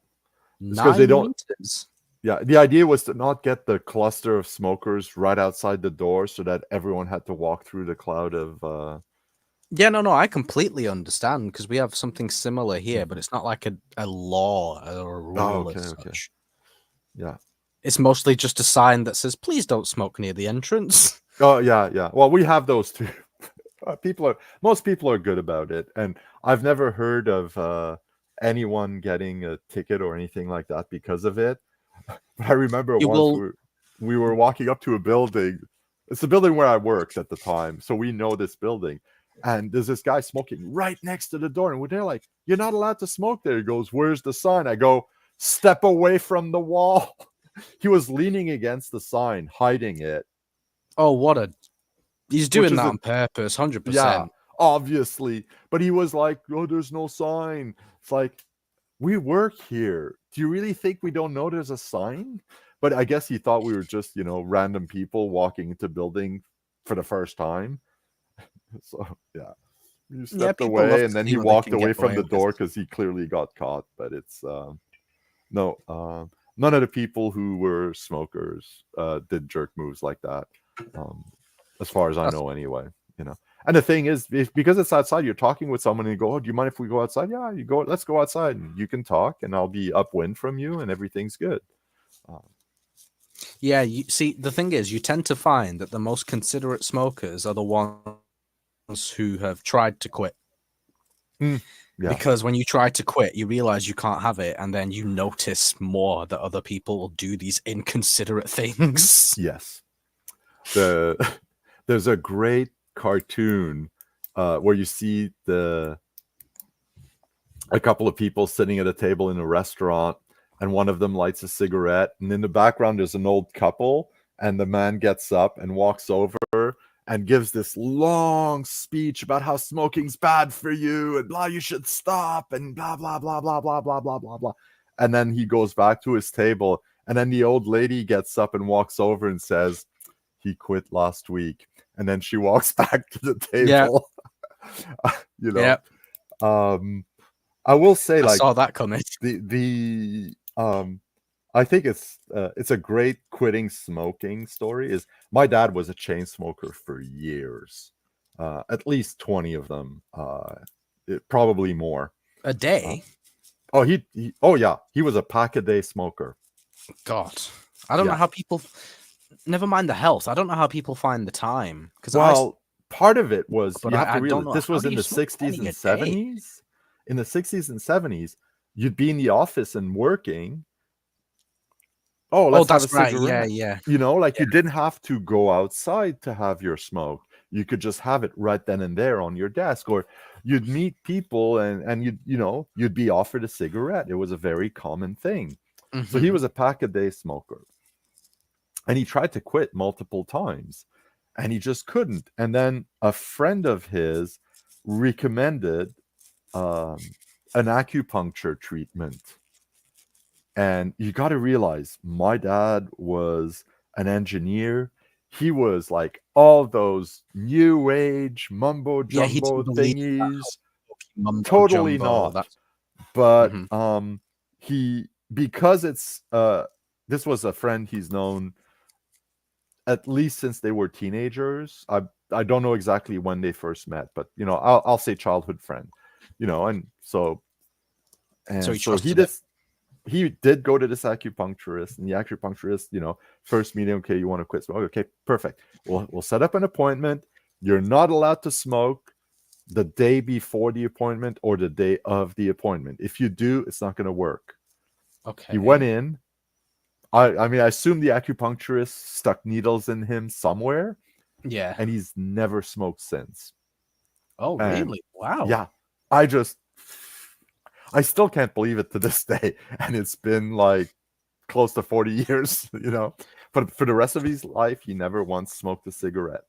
it's because they 9 don't. meters. Yeah, the idea was to not get the cluster of smokers right outside the door, so that everyone had to walk through the cloud of. Yeah, no, I completely understand, because we have something similar here, but it's not like a law or a rule as such. Yeah. It's mostly just a sign that says, "Please don't smoke near the entrance." Oh yeah. Well, we have those too. Most people are good about it, and I've never heard of anyone getting a ticket or anything like that because of it. But I remember once we were walking up to a building. It's the building where I worked at the time, so we know this building. And there's this guy smoking right next to the door, and they're like, "You're not allowed to smoke there." He goes, "Where's the sign?" I go, "Step away from the wall." He was leaning against the sign, hiding it. Oh, he's doing that on purpose, 100%. Yeah, obviously. But he was like, "Oh, there's no sign." It's like, we work here. Do you really think we don't know there's a sign? But I guess he thought we were just, random people walking into building for the first time. So yeah, he stepped away, and then he walked away from the door because he clearly got caught. But it's no, none of the people who were smokers did jerk moves like that, as far as I know, anyway. And the thing is, because it's outside, you're talking with someone and you go, "Oh, do you mind if we go outside?" Yeah, you go. Let's go outside, and you can talk, and I'll be upwind from you, and everything's good. Yeah, you see, the thing is, you tend to find that the most considerate smokers are the ones who have tried to quit. Yeah. Because when you try to quit, you realize you can't have it, and then you notice more that other people will do these inconsiderate things. Yes. There's a great cartoon where you see a couple of people sitting at a table in a restaurant, and one of them lights a cigarette, and in the background there's an old couple, and the man gets up and walks over and gives this long speech about how smoking's bad for you and blah, you should stop, and blah blah blah blah blah blah blah blah blah. And then he goes back to his table, and then the old lady gets up and walks over and says, "He quit last week." And then she walks back to the table. Yeah. I will say, I saw that coming. I think it's a great quitting smoking story. Is my dad was a chain smoker for years, at least 20 of them, probably more a day. Oh, oh yeah, he was a pack-a-day smoker. God, I don't know Yeah. how people. Never mind the health. I don't know how people find the time because Well, part of it was but you have to I don't realize know this how was do in you the smoke 60s 20 and a day? 70s. In the 60s and 70s, you'd be in the office and working. Oh, Oh, let's have a that's right. Yeah, cigarette. yeah. You know, like Yeah. you didn't have to go outside to have your smoke. You could just have it right then and there on your desk, or you'd meet people and you'd be offered a cigarette. It was a very common thing. So he Mhm. was a pack-a-day smoker. And he tried to quit multiple times and he just couldn't. And then a friend of his recommended an acupuncture treatment. And you got to realize my dad was an engineer. He was like all those new age mumbo Yeah, he jumbo didn't believe that thingies. mumbo Totally jumbo. not. That's But mhm. he, because it's this was a friend he's known at least since they were teenagers. I don't know exactly when they first met, but I'll say childhood friend. And so So he he trusted it. just he did go to this acupuncturist, and the acupuncturist, first meeting, okay, you want to quit smoke? Okay, perfect. We'll set up an appointment. You're not allowed to smoke the day before the appointment or the day of the appointment. If you do, it's not going to work. He went Okay. in. I mean, I assume the acupuncturist stuck needles in him somewhere, Yeah. and he's never smoked since. Oh, And really? Wow. yeah, I still can't believe it to this day. And it's been like close to 40 years, But for the rest of his life, he never once smoked a cigarette.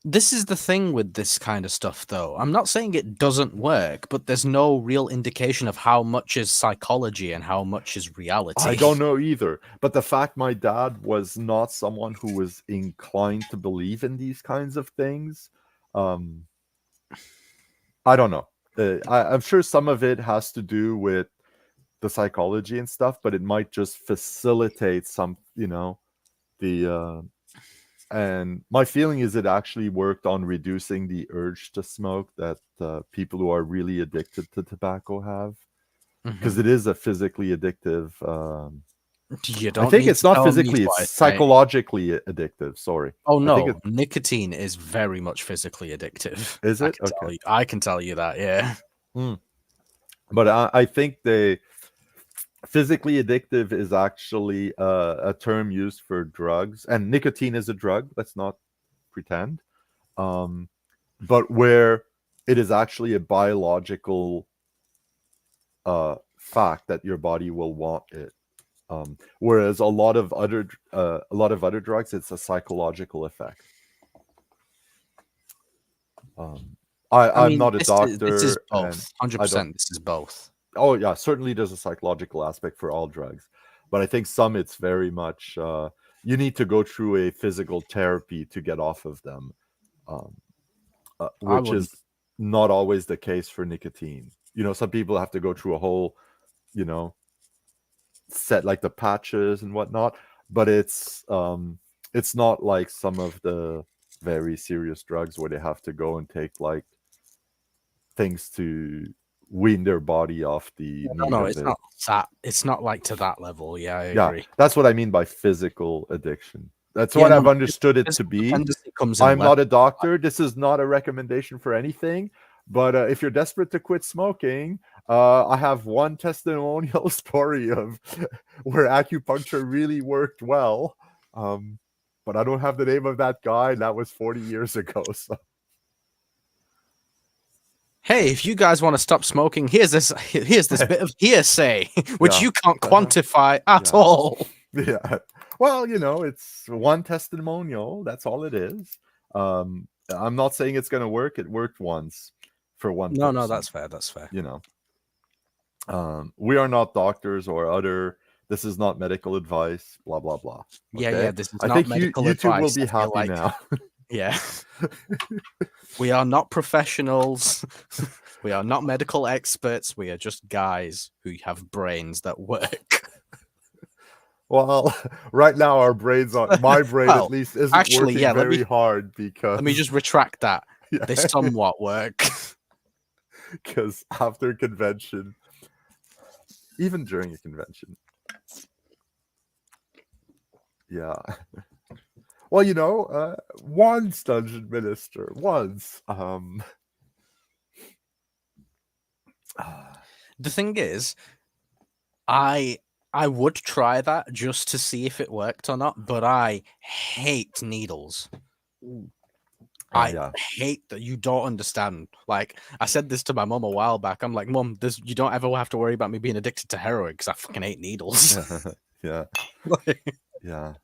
This is the thing with this kind of stuff, though. I'm not saying it doesn't work, but there's no real indication of how much is psychology and how much is reality. I don't know either. But the fact my dad was not someone who was inclined to believe in these kinds of things, I don't know. I'm sure some of it has to do with the psychology and stuff, but it might just facilitate some, the and my feeling is it actually worked on reducing the urge to smoke that people who are really addicted to tobacco have, because Mhm. it is a physically addictive. You I don't think need it's to not tell me physically; it's twice, mate. psychologically addictive. Sorry, Oh I think no, it nicotine is very much physically addictive. is I it. can Okay, tell you. I can tell you that. Yeah. but I think they physically addictive is actually a term used for drugs, and nicotine is a drug. Let's not pretend. But where it is actually a biological fact that your body will want it. Whereas a lot of other drugs, it's a psychological effect. I I'm mean, not a this is doctor, and both. hundred I don't. percent. This is both. Oh yeah, certainly there's a psychological aspect for all drugs, but I think some it's very much you need to go through a physical therapy to get off of them, um, I which wouldn't. is not always the case for nicotine. Some people have to go through a whole, you know, set like the patches and whatnot, but it's not like some of the very serious drugs where they have to go and take like things to wean their body off the need No, of it's it. not that. It's not like to that level. Yeah, I Yeah, agree. that's what I mean by physical addiction. That's Yeah, what no, I've understood it to physical be. dependency comes in I'm not a levels. doctor. This is not a recommendation for anything. But if you're desperate to quit smoking, I have one testimonial story of where acupuncture really worked well. But I don't have the name of that guy. That was 40 years ago. So Hey, if you guys want to stop smoking, here's this bit of hearsay which yeah, you can't quantify at all. yeah. Well, it's one testimonial. That's all it is. I'm not saying it's going to work. It worked once for one No, person. that's fair. That's fair. We are not doctors or other. This is not medical advice. Blah blah blah. Yeah, Okay. this is I not think medical you two will advice. be I feel happy like, now. yeah, we are not professionals. We are not medical experts. We are just guys who have brains that work. Well, right now our brains are my brain at Well, least isn't actually, working yeah. very hard because Let me just retract that. yeah, They somewhat work. because after convention even during a convention. Yeah. Well, once Dungeon Minister, once. The thing is, I would try that just to see if it worked or not, but I hate needles. I hate that. You don't understand. Like, I said this to my mum a while back. I'm like, Mum, you don't ever have to worry about me being addicted to heroin because I fucking hate needles. Yeah. Yeah.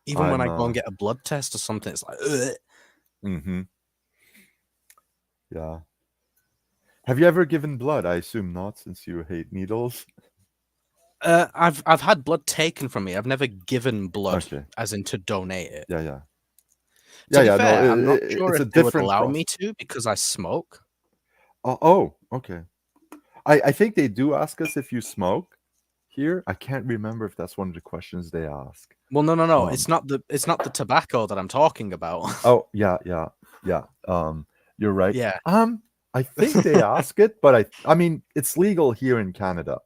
Even when I go and get a blood test or something, it's like, ugh. Mm-hmm. Yeah. Have you ever given blood? I assume not, since you hate needles. I've had blood taken from me. I've never given blood, as in to donate it. Yeah. To be fair, I'm not sure if they would allow me to because I smoke. Oh, okay. I think they do ask us if you smoke here. I can't remember if that's one of the questions they ask. Well, no. It's not the tobacco that I'm talking about. Oh, yeah. You're right. Yeah. I think they ask it, but I mean, it's legal here in Canada.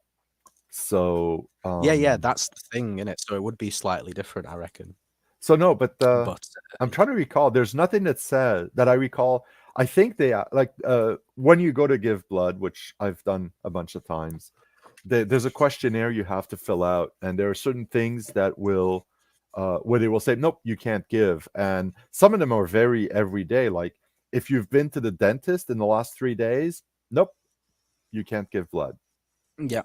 So yeah, that's the thing, innit? So it would be slightly different, I reckon. So no, but I'm trying to recall. There's nothing that said that I recall. I think they when you go to give blood, which I've done a bunch of times. There's a questionnaire you have to fill out, and there are certain things that will where they will say, nope, you can't give, and some of them are very everyday. Like if you've been to the dentist in the last 3 days, nope, you can't give blood. Yeah.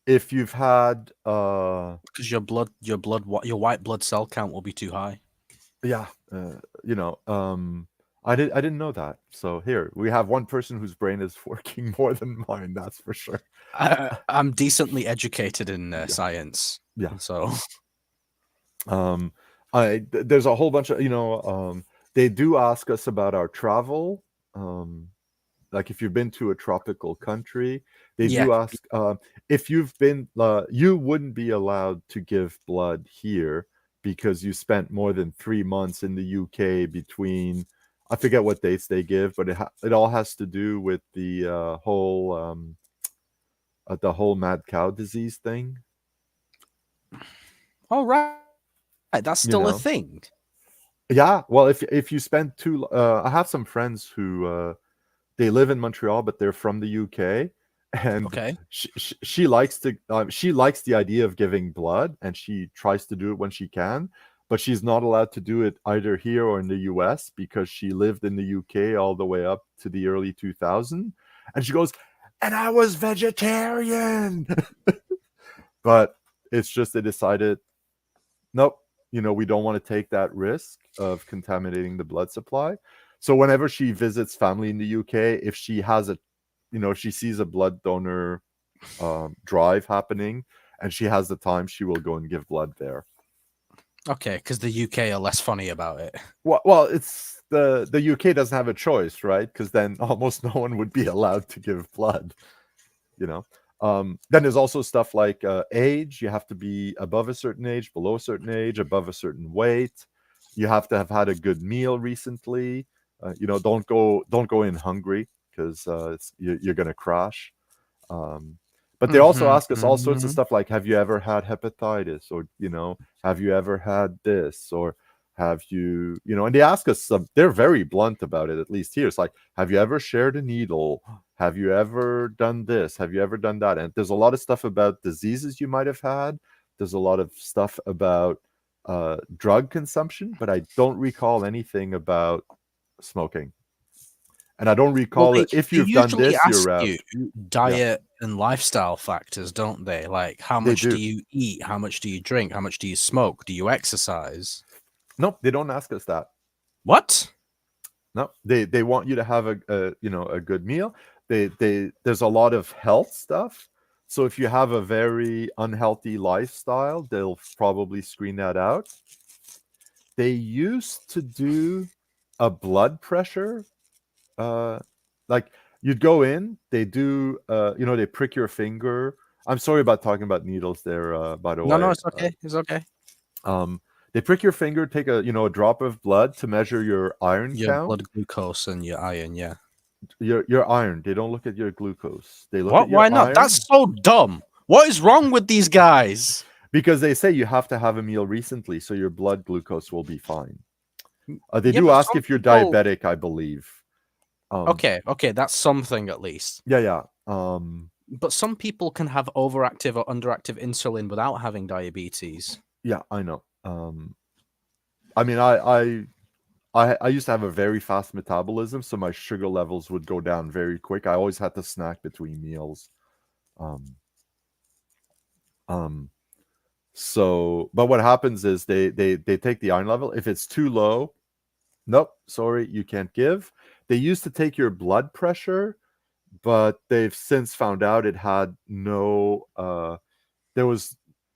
If you've had because your white blood cell count will be too high. Yeah, I didn't know that. So here we have one person whose brain is working more than mine. That's for sure. I'm decently educated in science. Yeah. So, there's a whole bunch of they do ask us about our travel. Like if you've been to a tropical country, they do ask if you've been. You wouldn't be allowed to give blood here because you spent more than 3 months in the UK between. I forget what dates they give, but it all has to do with the whole mad cow disease thing. All right, that's still a thing. Yeah, well, if you spend I have some friends who they live in Montreal, but they're from the UK, and she likes the idea of giving blood, and she tries to do it when she can, but she's not allowed to do it either here or in the US because she lived in the UK all the way up to the early 2000s, and she goes, and I was vegetarian. But it's just they decided, nope, we don't want to take that risk of contaminating the blood supply. So whenever she visits family in the UK, if she has if she sees a blood donor drive happening and she has the time, she will go and give blood there. Okay, because the UK are less funny about it. Well, it's the UK doesn't have a choice, right? Because then almost no one would be allowed to give blood. Then there's also stuff like age. You have to be above a certain age, below a certain age, above a certain weight. You have to have had a good meal recently. Don't go in hungry because you're gonna crash. But they also ask us all sorts of stuff like, have you ever had hepatitis, or have you ever had this, or have you and they ask us they're very blunt about it, at least here. It's like, have you ever shared a needle? Have you ever done this? Have you ever done that? And there's a lot of stuff about diseases you might have had. There's a lot of stuff about drug consumption, but I don't recall anything about smoking. And I don't recall it. If you've done this, you're out. Diet and lifestyle factors, don't they? Like, how much do you eat? How much do you drink? How much do you smoke? Do you exercise? Nope, they don't ask us that. What? No, they want you to have a good meal. There's a lot of health stuff. So if you have a very unhealthy lifestyle, they'll probably screen that out. They used to do a blood pressure. Like you'd go in, they do, they prick your finger. I'm sorry about talking about needles there, by the way. No, it's okay. It's okay. They prick your finger, take a drop of blood to measure your iron count. Your blood glucose and your iron, yeah. your iron. They don't look at your glucose. They look What? at your Why not? iron That's so dumb. What is wrong with these guys? because they say you have to have a meal recently, so your blood glucose will be fine. They Yeah, do but ask some if you're people- diabetic, I believe. Okay, that's something at least. Yeah. But some people can have overactive or underactive insulin without having diabetes. Yeah, I know. I mean, I used to have a very fast metabolism, so my sugar levels would go down very quick. I always had to snack between meals. So, but what happens is they take the iron level. If it's too low, nope, sorry, you can't give. They used to take your blood pressure, but they've since found out it had no there was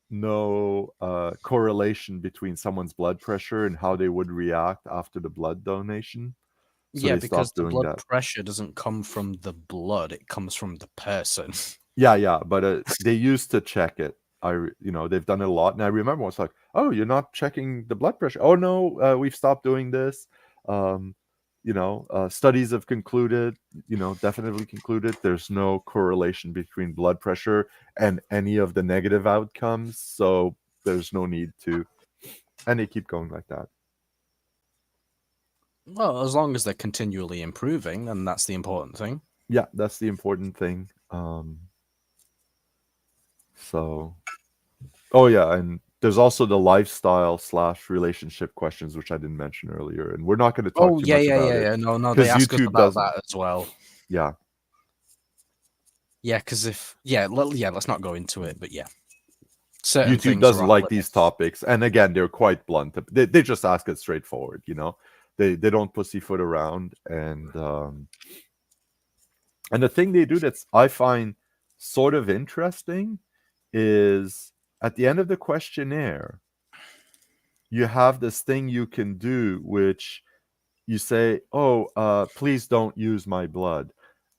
no correlation between someone's blood pressure and how they would react after the blood donation. So Yeah, they because stopped the doing blood that. pressure doesn't come from the blood; it comes from the person. Yeah, but they used to check it. They've done it a lot, and I remember I was like, "Oh, you're not checking the blood pressure? Oh no, we've stopped doing this." Studies have concluded, definitely concluded, there's no correlation between blood pressure and any of the negative outcomes, so there's no need to, and they keep going like that. Well, as long as they're continually improving, then that's the important thing. Yeah, that's the important thing. Oh yeah, and there's also the lifestyle / relationship questions, which I didn't mention earlier, and we're not going to talk too much about it. No, they 'cause ask us YouTube about doesn't. that as well. Yeah. Yeah, because let's not go into it, but yeah. Certain YouTube things doesn't are like off these limits. topics, and again, they're quite blunt. They just ask it straightforward, They don't pussyfoot around, and the thing they do that's I find sort of interesting is at the end of the questionnaire, you have this thing you can do, which you say, "Oh, please don't use my blood,"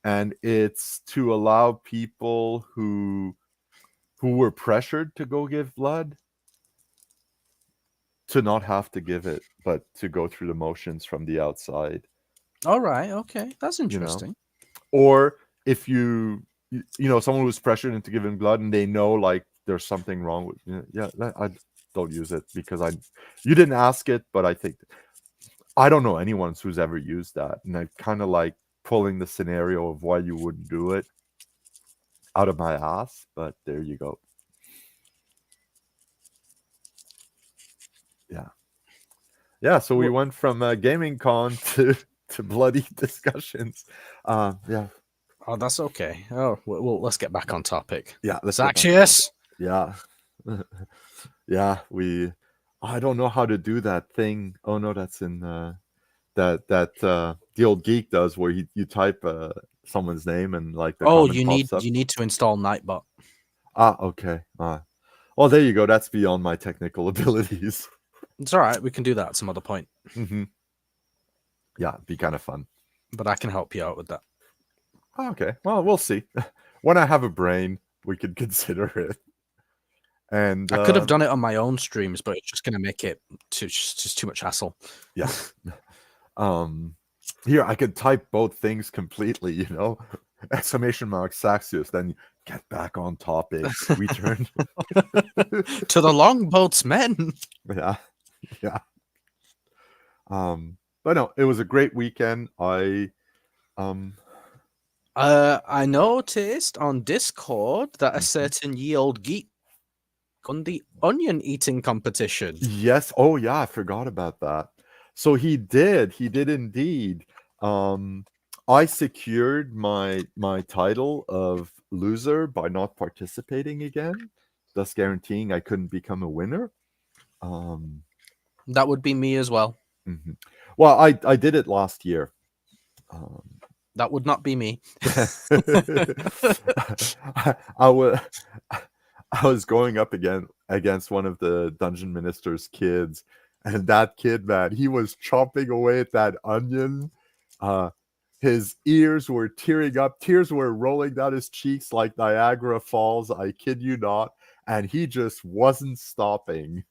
and it's to allow people who were pressured to go give blood to not have to give it, but to go through the motions from the outside. All right, okay, that's interesting. Or if someone who's pressured into giving blood and they know like there's something wrong with, I don't use it because you didn't ask it, but I don't know anyone who's ever used that, and I kind of like pulling the scenario of why you wouldn't do it out of my ass, but there you go. Yeah, so we went from gaming con to bloody discussions. Yeah. Oh, that's okay. Oh, well, let's get back on topic. Yeah, let's Zacchaeus. Yeah. Yeah, I don't know how to do that thing. Oh no, that's in that the old geek does, where you type someone's name and like the comment pops up. You need to install Nightbot. Okay. Well, there you go. That's beyond my technical abilities. It's all right. We can do that at some other point. Mm-hmm. Yeah, it'd be kind of fun. But I can help you out with that. Okay. Well, we'll see. When I have a brain, we could consider it. And I could have done it on my own streams, but it's just going to make it just too much hassle. Yeah. Here I could type both things completely, exclamation mark Saxius, then get back on topic. Return to the longboats, men. Yeah. But no, it was a great weekend. I noticed on Discord that a certain ye old geek won the onion eating competition. Yes. Oh yeah, I forgot about that. So he did indeed. I secured my title of loser by not participating again, thus guaranteeing I couldn't become a winner. That would be me as well. Mm-hmm. Well, I did it last year. That would not be me. I was going up against one of the dungeon minister's kids, and that kid, man, he was chomping away at that onion. His ears were tearing up, tears were rolling down his cheeks like Niagara Falls. I kid you not, and he just wasn't stopping.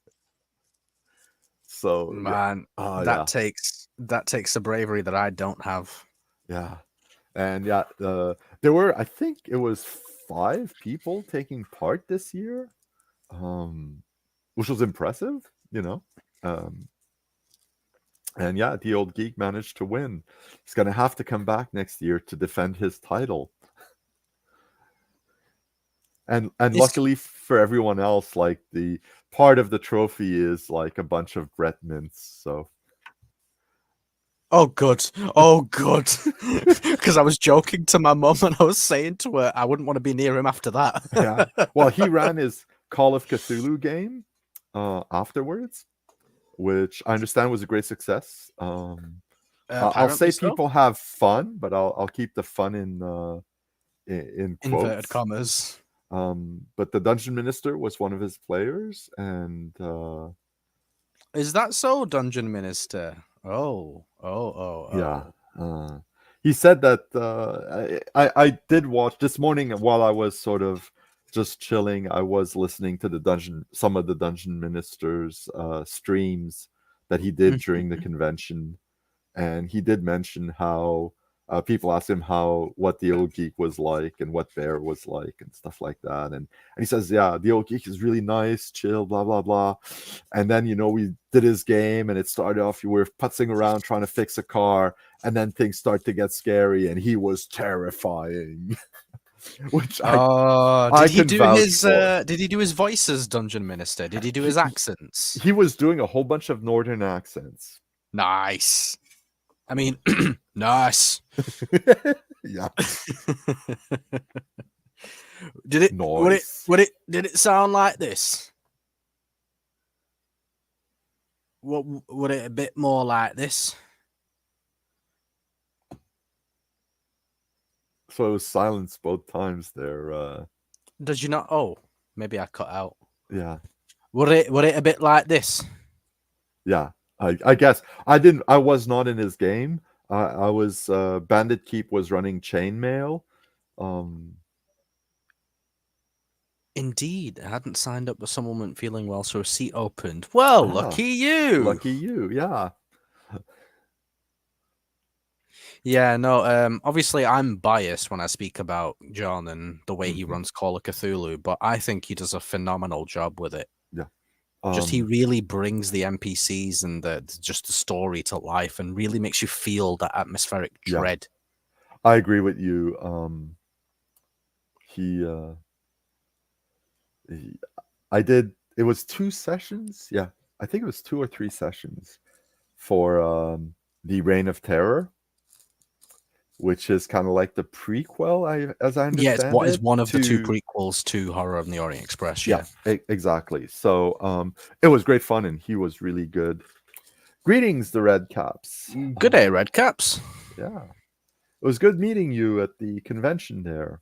So man, that takes the bravery that I don't have. Yeah. And yeah, there were, I think it was 5 people taking part this year, which was impressive, you know. And yeah, the old geek managed to win. He's gonna have to come back next year to defend his title. And luckily for everyone else, like the part of the trophy is like a bunch of Brett mints. So oh good, because I was joking to my mum and I was saying to her I wouldn't want to be near him after that. yeah, well, he ran his Call of Cthulhu game afterwards, which I understand was a great success. I'll say people have fun, but I'll keep the fun in quotes. Inverted commas. But the Dungeon Minister was one of his players, and is that so, Dungeon Minister? Oh. Yeah. He said that I did watch this morning while I was sort of just chilling. I was listening to some of the Dungeon Minister's streams that he did during the convention, and he did mention how people asked him what the old geek was like and what Bear was like and stuff like that, and he says, yeah, the old geek is really nice, chill, blah blah blah. And then we did his game, and it started off, you were putzing around trying to fix a car, and then things start to get scary, and he was terrifying. Which did he do his voices, Dungeon Minister? Did he do his accents? He was doing a whole bunch of northern accents. Nice. I mean, nice. Yeah. Did it? Nice. Did it sound like this? Would it a bit more like this? So it was silence both times there. Did you not? Oh, maybe I cut out. Yeah. Would it a bit like this? Yeah. I guess I was not in his game. I was Bandit Keep was running chainmail. Indeed, I hadn't signed up, but someone wasn't feeling well, so a seat opened. Well, lucky you. Lucky you, yeah. Yeah, no, obviously I'm biased when I speak about John and the way he runs Call of Cthulhu, but I think he does a phenomenal job with it. Yeah. Just he really brings the NPCs and just the story to life and really makes you feel that atmospheric dread. I agree with you. It was 2 sessions. Yeah, I think it was 2 or 3 sessions for the Reign of Terror, which is kind of like the prequel, as I understand. Yeah, it's one of the 2 prequels to Horror of the Orient Express. Yeah, exactly. So it was great fun, and he was really good. Greetings, the Redcaps. Good day, Redcaps. Yeah, it was good meeting you at the convention there.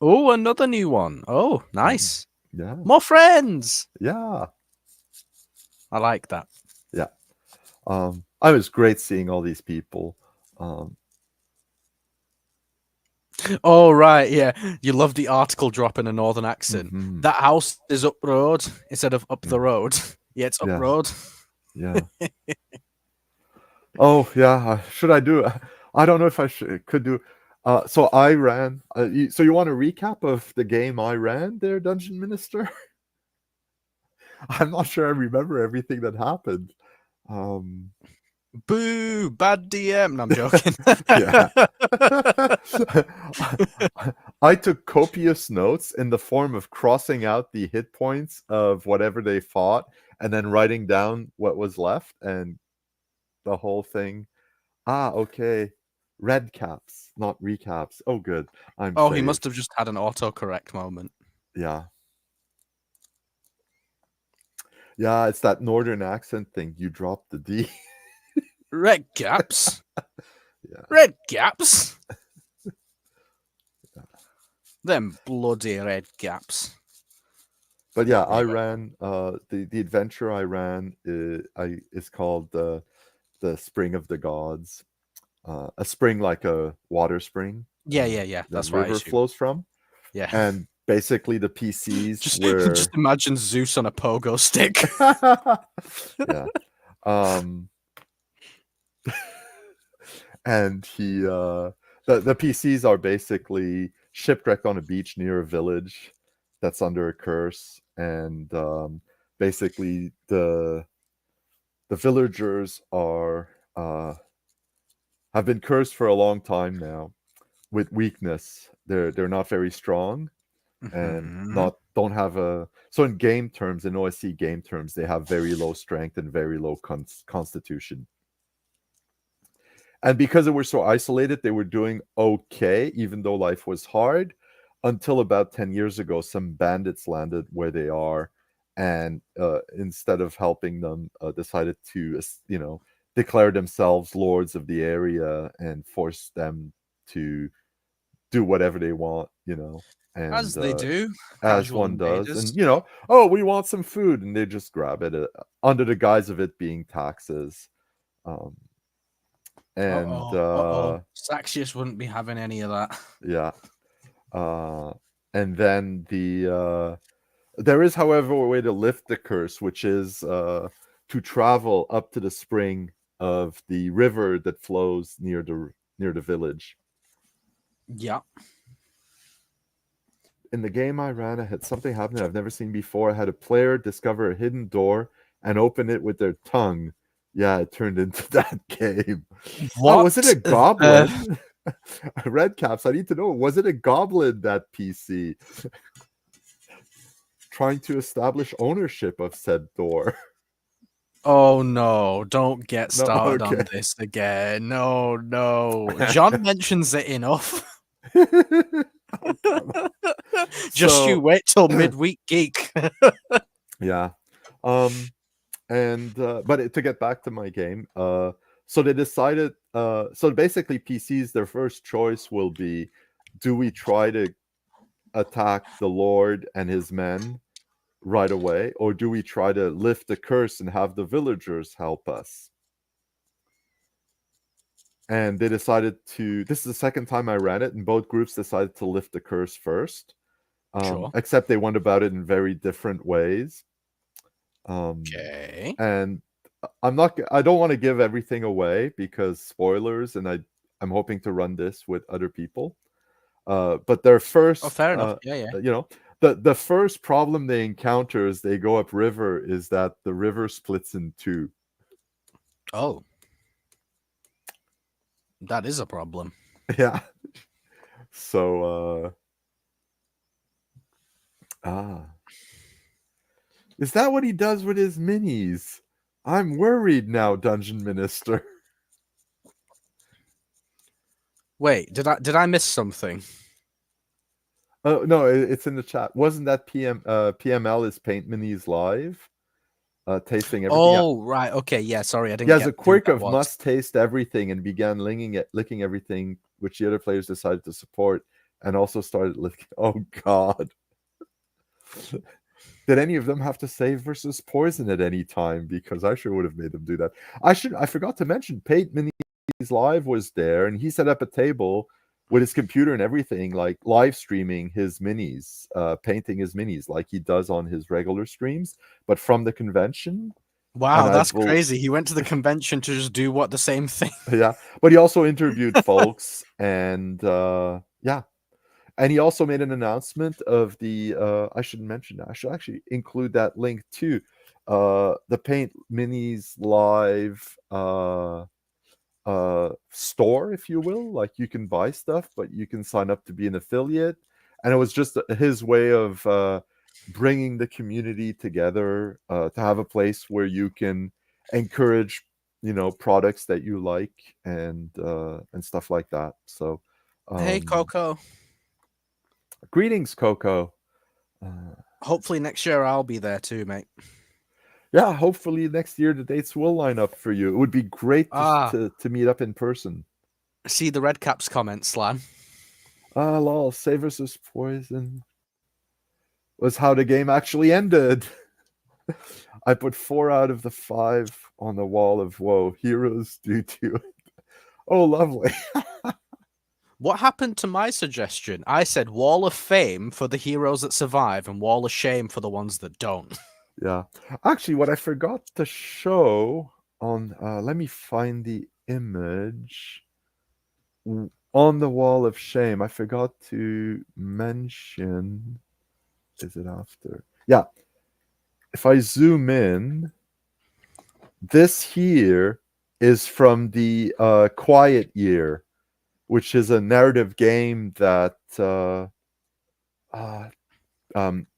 Oh, another new one. Oh, nice. Yeah, more friends. Yeah, I like that. Yeah, I was great seeing all these people. Oh, right, yeah. You love the article drop in a northern accent. That house is up road instead of up the road. Yeah, it's up road. Yeah. Oh, yeah. Should I do it? I don't know if I could do. So I ran. So you want a recap of the game I ran there, Dungeon Minister? I'm not sure I remember everything that happened. Boo, bad DM. No, I'm joking. I took copious notes in the form of crossing out the hit points of whatever they fought and then writing down what was left and the whole thing. Okay. Redcaps, not recaps. Oh, good. He must have just had an autocorrect moment. Yeah. Yeah, it's that northern accent thing. You dropped the D. Redcaps. Redcaps. Them bloody Redcaps. But yeah, I ran the adventure I ran is called the Spring of the Gods. A spring like a water spring. Yeah. That's where river flows from. Yeah. And basically the PCs just imagine Zeus on a pogo stick. Yeah. And he The PCs are basically shipwrecked on a beach near a village that's under a curse, and basically the villagers are have been cursed for a long time now with weakness. They're not very strong and don't have a, so in game terms, in OSC game terms, they have very low strength and very low constitution. And because they were so isolated, they were doing okay, even though life was hard, until about 10 years ago, some bandits landed where they are, and instead of helping them, decided to, declare themselves lords of the area and force them to do whatever they want, and As they do, as casual one does. invaders. And oh, we want some food, and they just grab it under the guise of it being taxes. And Saxius wouldn't be having any of that. Yeah. And then there is, however, a way to lift the curse, which is to travel up to the spring of the river that flows near the village. Yeah. In the game I ran, I had something happen that I've never seen before. I had a player discover a hidden door and open it with their tongue. Yeah, it turned into that game. What? Oh, was it a goblin? Redcaps, I need to know. Was it a goblin, that PC? Trying to establish ownership of said door. Oh no, don't get started on this again. No. John mentions it enough. Just you wait till midweek geek. Yeah. But to get back to my game, so they decided, so basically PCs, their first choice will be, do we try to attack the Lord and his men right away, or do we try to lift the curse and have the villagers help us? And they decided to, this is the second time I ran it, and both groups decided to lift the curse first. Sure. Except they went about it in very different ways. Okay. And I don't want to give everything away because spoilers, and I'm hoping to run this with other people. But their first, fair enough. Yeah. The first problem they encounter as they go upriver is that the river splits in two. Oh. That is a problem. Yeah. So, is that what he does with his minis? I'm worried now, Dungeon Minister. Wait, did I miss something? Oh no, it's in the chat. Wasn't that PML is Paint Minis live? Tasting everything. Oh, right. Okay, yeah, sorry, I didn't He has get a quirk of was. must taste everything and began licking everything, which the other players decided to support, and also started licking. Oh God. Did any of them have to save versus poison at any time? Because I sure would have made them do that. I forgot to mention Paint Minis Live was there, and he set up a table with his computer and everything, like live streaming his minis, painting his minis like he does on his regular streams, but from the convention. Wow, that's crazy. He went to the convention to just do the same thing. Yeah, but he also interviewed folks, and yeah. And he also made an announcement of the, I should mention that. I should actually include that link too. The Paint Minis Live store, if you will. Like, you can buy stuff, but you can sign up to be an affiliate. And it was just his way of bringing the community together, to have a place where you can encourage, products that you like, and stuff like that. So, hey, Coco. Greetings, Coco. Hopefully next year I'll be there too, mate. Yeah, hopefully next year the dates will line up for you. It would be great to meet up in person. See the Redcaps comment, Slan. Lol, Save versus Poison was how the game actually ended. I put 4 out of the 5 on the wall of woe. Heroes due to it. Oh, lovely. What happened to my suggestion? I said Wall of Fame for the heroes that survive and Wall of Shame for the ones that don't. Yeah. Actually, what I forgot to show on, let me find the image. On the Wall of Shame. I forgot to mention. Is it after? Yeah. If I zoom in, this here is from the Quiet Year, which is a narrative game that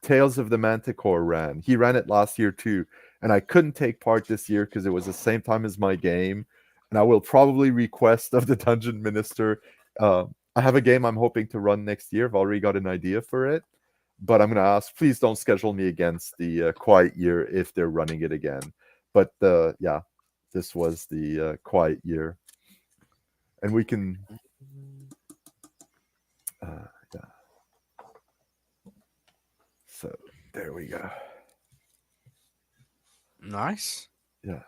Tales of the Manticore ran. He ran it last year too, and I couldn't take part this year because it was the same time as my game. And I will probably request of the Dungeon Minister. I have a game I'm hoping to run next year. I've already got an idea for it, but I'm going to ask, please don't schedule me against the Quiet Year if they're running it again. But yeah, this was the Quiet Year, and we can. Yeah. So there we go. Nice. Yeah.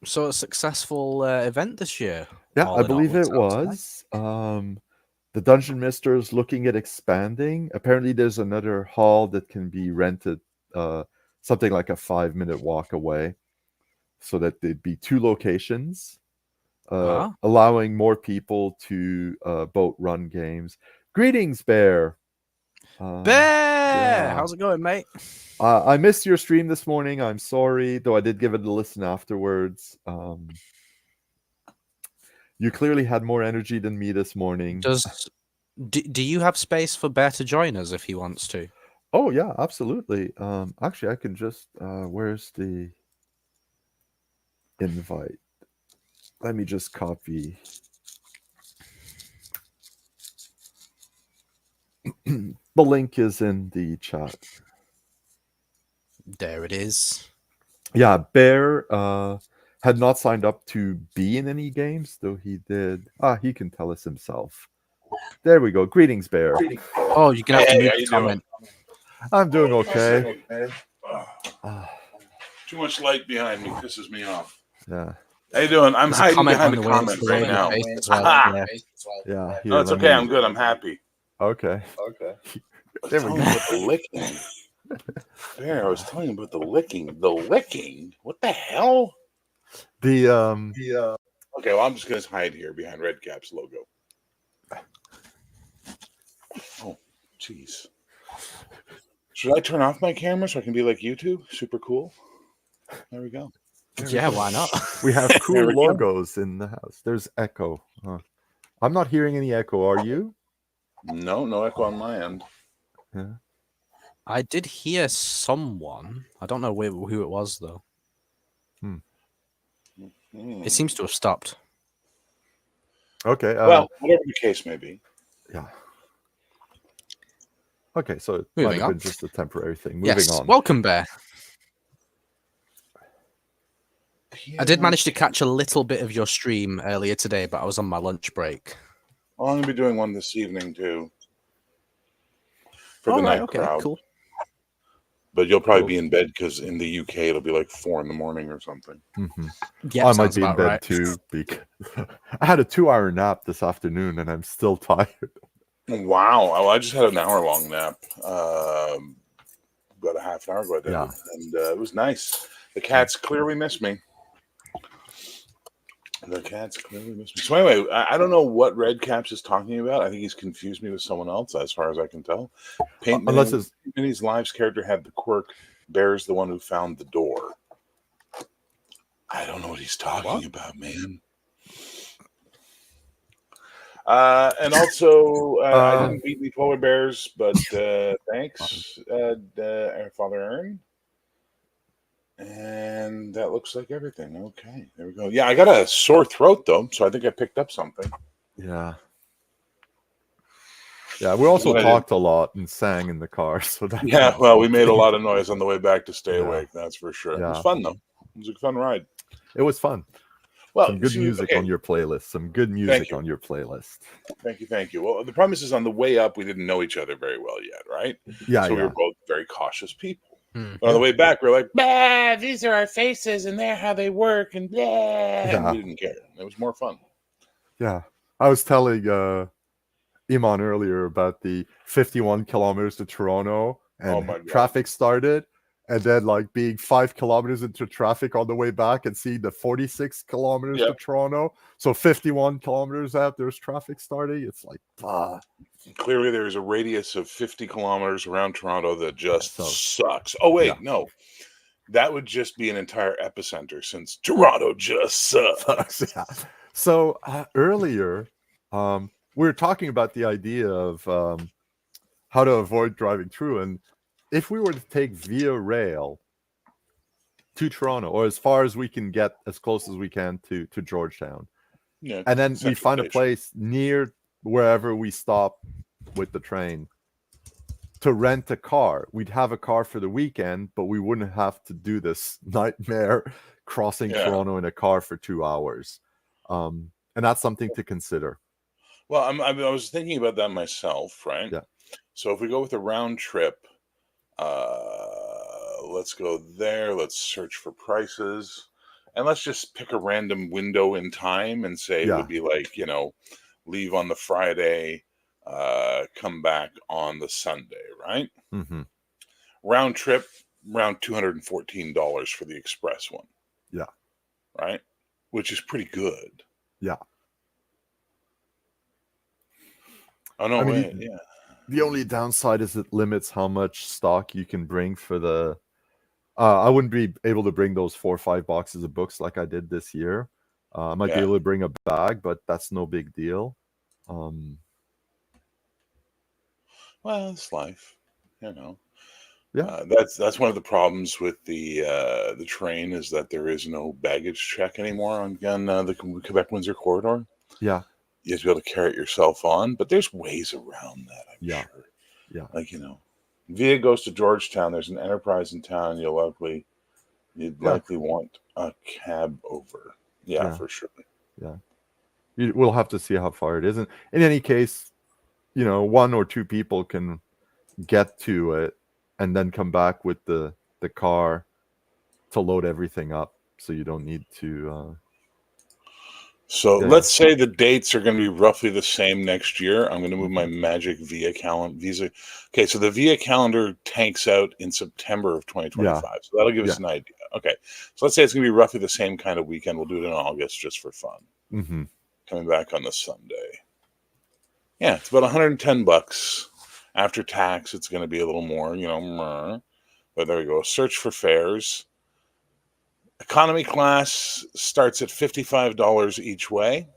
So a successful event this year. Yeah, I believe it was. The Dungeon Mister is looking at expanding. Apparently, there's another hall that can be rented, something like a 5-minute walk away, so that there'd be 2 locations, allowing more people to boat run games. Greetings, Bear. Bear, how's it going, mate? I missed your stream this morning. I'm sorry, though I did give it a listen afterwards. You clearly had more energy than me this morning. Do you have space for Bear to join us if he wants to? Oh yeah, absolutely. Actually, I can just where's the invite? Let me just copy. The link is in the chat. There it is. Yeah, Bear had not signed up to be in any games, though he did. He can tell us himself. There we go. Greetings, Bear. Oh, you're gonna have to move the comment. I'm doing okay. Too much light behind me pisses me off. Yeah. How you doing? I'm hiding behind the comments right now. Yeah. No, it's okay. I'm good. I'm happy. Okay. There we go. About the licking. There, I was telling you about the licking. The licking? What the hell? Okay, well, I'm just gonna hide here behind Redcaps logo. Oh, jeez. Should I turn off my camera so I can be like YouTube? Super cool. There we go. Yeah, why not? We have cool logos in the house. There's echo. I'm not hearing any echo. Are you? No echo on my end. Yeah. I did hear someone. I don't know who it was though. It seems to have stopped. Okay. Well, whatever the case may be. Yeah. Okay, so it might have been just a temporary thing. Moving on. Welcome, Bear. I did manage to catch a little bit of your stream earlier today, but I was on my lunch break. Well, I'm going to be doing one this evening, too. For the night crowd. Cool. But you'll probably be in bed because in the UK, it'll be like 4 in the morning or something. Mm-hmm. Yeah, I might be in bed, too. Because I had a 2-hour nap this afternoon, and I'm still tired. Wow. Oh, I just had an hour-long nap. About a half an hour ago, I did. Yeah. And it was nice. The cats clearly miss me. So anyway, I don't know what Redcaps is talking about. I think he's confused me with someone else, as far as I can tell. Unless it's Minnie's Lives character had the quirk, Bear's the one who found the door. I don't know what he's talking about, man. And also, I didn't beat any polar bears, but thanks, Father Aaron. And that looks like everything. Okay, there we go. Yeah, I got a sore throat, though, so I think I picked up something. Yeah. Yeah, we also talked a lot and sang in the car. So that well, we made a lot of noise on the way back to stay awake, that's for sure. Yeah. It was fun, though. It was a fun ride. It was fun. Well, some good music on your playlist. Some good music on your playlist. Thank you. Well, the problem is on the way up, we didn't know each other very well yet, right? Yeah, so we were both very cautious people. But on the way back, we were like, bah, these are our faces, and they're how they work, and blah. And we didn't care. It was more fun. Yeah. I was telling Iman earlier about the 51 kilometers to Toronto, and traffic started, and then like being 5 kilometers into traffic on the way back and seeing the 46 kilometers to Toronto. So 51 kilometers out, there's traffic starting. It's like, Clearly, there's a radius of 50 kilometers around Toronto that just sucks. Oh, wait, no. That would just be an entire epicenter since Toronto just sucks. Yeah. So earlier, we were talking about the idea of how to avoid driving through. And if we were to take via rail to Toronto, or as far as we can get, as close as we can to Georgetown, and then we find a place near wherever we stop with the train to rent a car, we'd have a car for the weekend, but we wouldn't have to do this nightmare crossing Toronto in a car for 2 hours. And that's something to consider. Well, I was thinking about that myself, right? Yeah. So if we go with a round trip, let's go there. Let's search for prices. And let's just pick a random window in time and say it would be like, leave on the Friday, come back on the Sunday, right? Mm-hmm. Round trip, around $214 for the express one. Yeah. Right? Which is pretty good. Yeah. Oh, no, The only downside is it limits how much stock you can bring for the... I wouldn't be able to bring those 4 or 5 boxes of books like I did this year. I might be able to bring a bag, but that's no big deal. Well, it's life, Yeah, that's one of the problems with the train is that there is no baggage check anymore on the Quebec Windsor corridor. Yeah, you have to be able to carry it yourself on, but there's ways around that. I'm sure. Yeah, like Via goes to Georgetown. There's an Enterprise in town. You'd likely want a cab over. Yeah, for sure. Yeah, we'll have to see how far it is. And in any case, 1 or 2 people can get to it and then come back with the car to load everything up, so you don't need to. So let's say the dates are going to be roughly the same next year. I'm going to move my Magic Visa. Okay, so the Via calendar tanks out in September of 2025. So that'll give us an idea. Okay, so let's say it's going to be roughly the same kind of weekend. We'll do it in August just for fun. Mm-hmm. Coming back on the Sunday. Yeah, it's about $110 after tax. It's going to be a little more, but there we go. Search for fares. Economy class starts at $55 each way,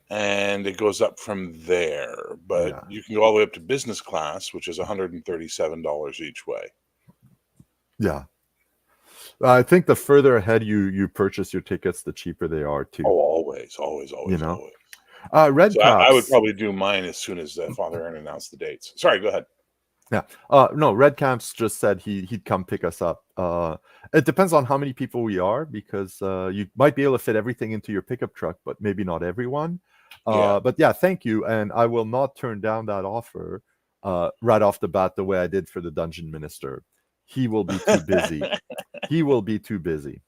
and it goes up from there. But you can go all the way up to business class, which is $137 each way. Yeah. I think the further ahead you purchase your tickets, the cheaper they are too. Oh, always. Redcaps. So I would probably do mine as soon as Father Aaron announced the dates. Sorry, go ahead. Yeah. No, Redcaps just said he'd come pick us up. It depends on how many people we are, because you might be able to fit everything into your pickup truck, but maybe not everyone. But yeah, thank you. And I will not turn down that offer right off the bat the way I did for the Dungeon Minister. He will be too busy. He will be too busy.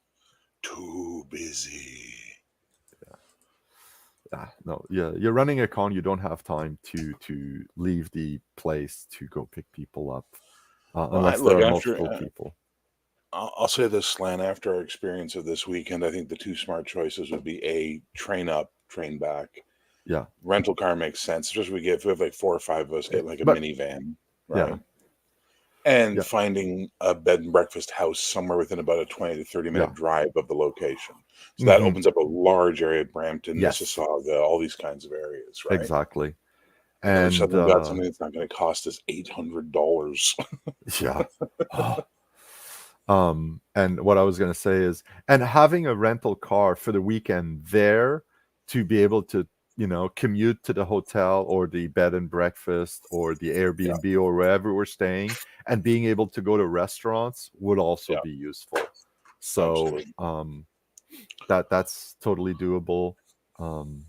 Too busy. You're running a con. You don't have time to leave the place to go pick people up unless there are multiple people. I'll say this, Slan. After our experience of this weekend, I think the 2 smart choices would be A, train up, train back. Yeah, rental car makes sense. Especially if we have like 4 or 5 of us, get like a minivan, right? Yeah. And finding a bed and breakfast house somewhere within about a 20 to 30 minute drive of the location. So that opens up a large area of Brampton, Mississauga, all these kinds of areas, right? Exactly. And we've got something that's not going to cost us $800. Yeah. And what I was going to say is, and having a rental car for the weekend there to be able to, commute to the hotel or the bed and breakfast or the Airbnb or wherever we're staying, and being able to go to restaurants would also be useful. So that's totally doable. And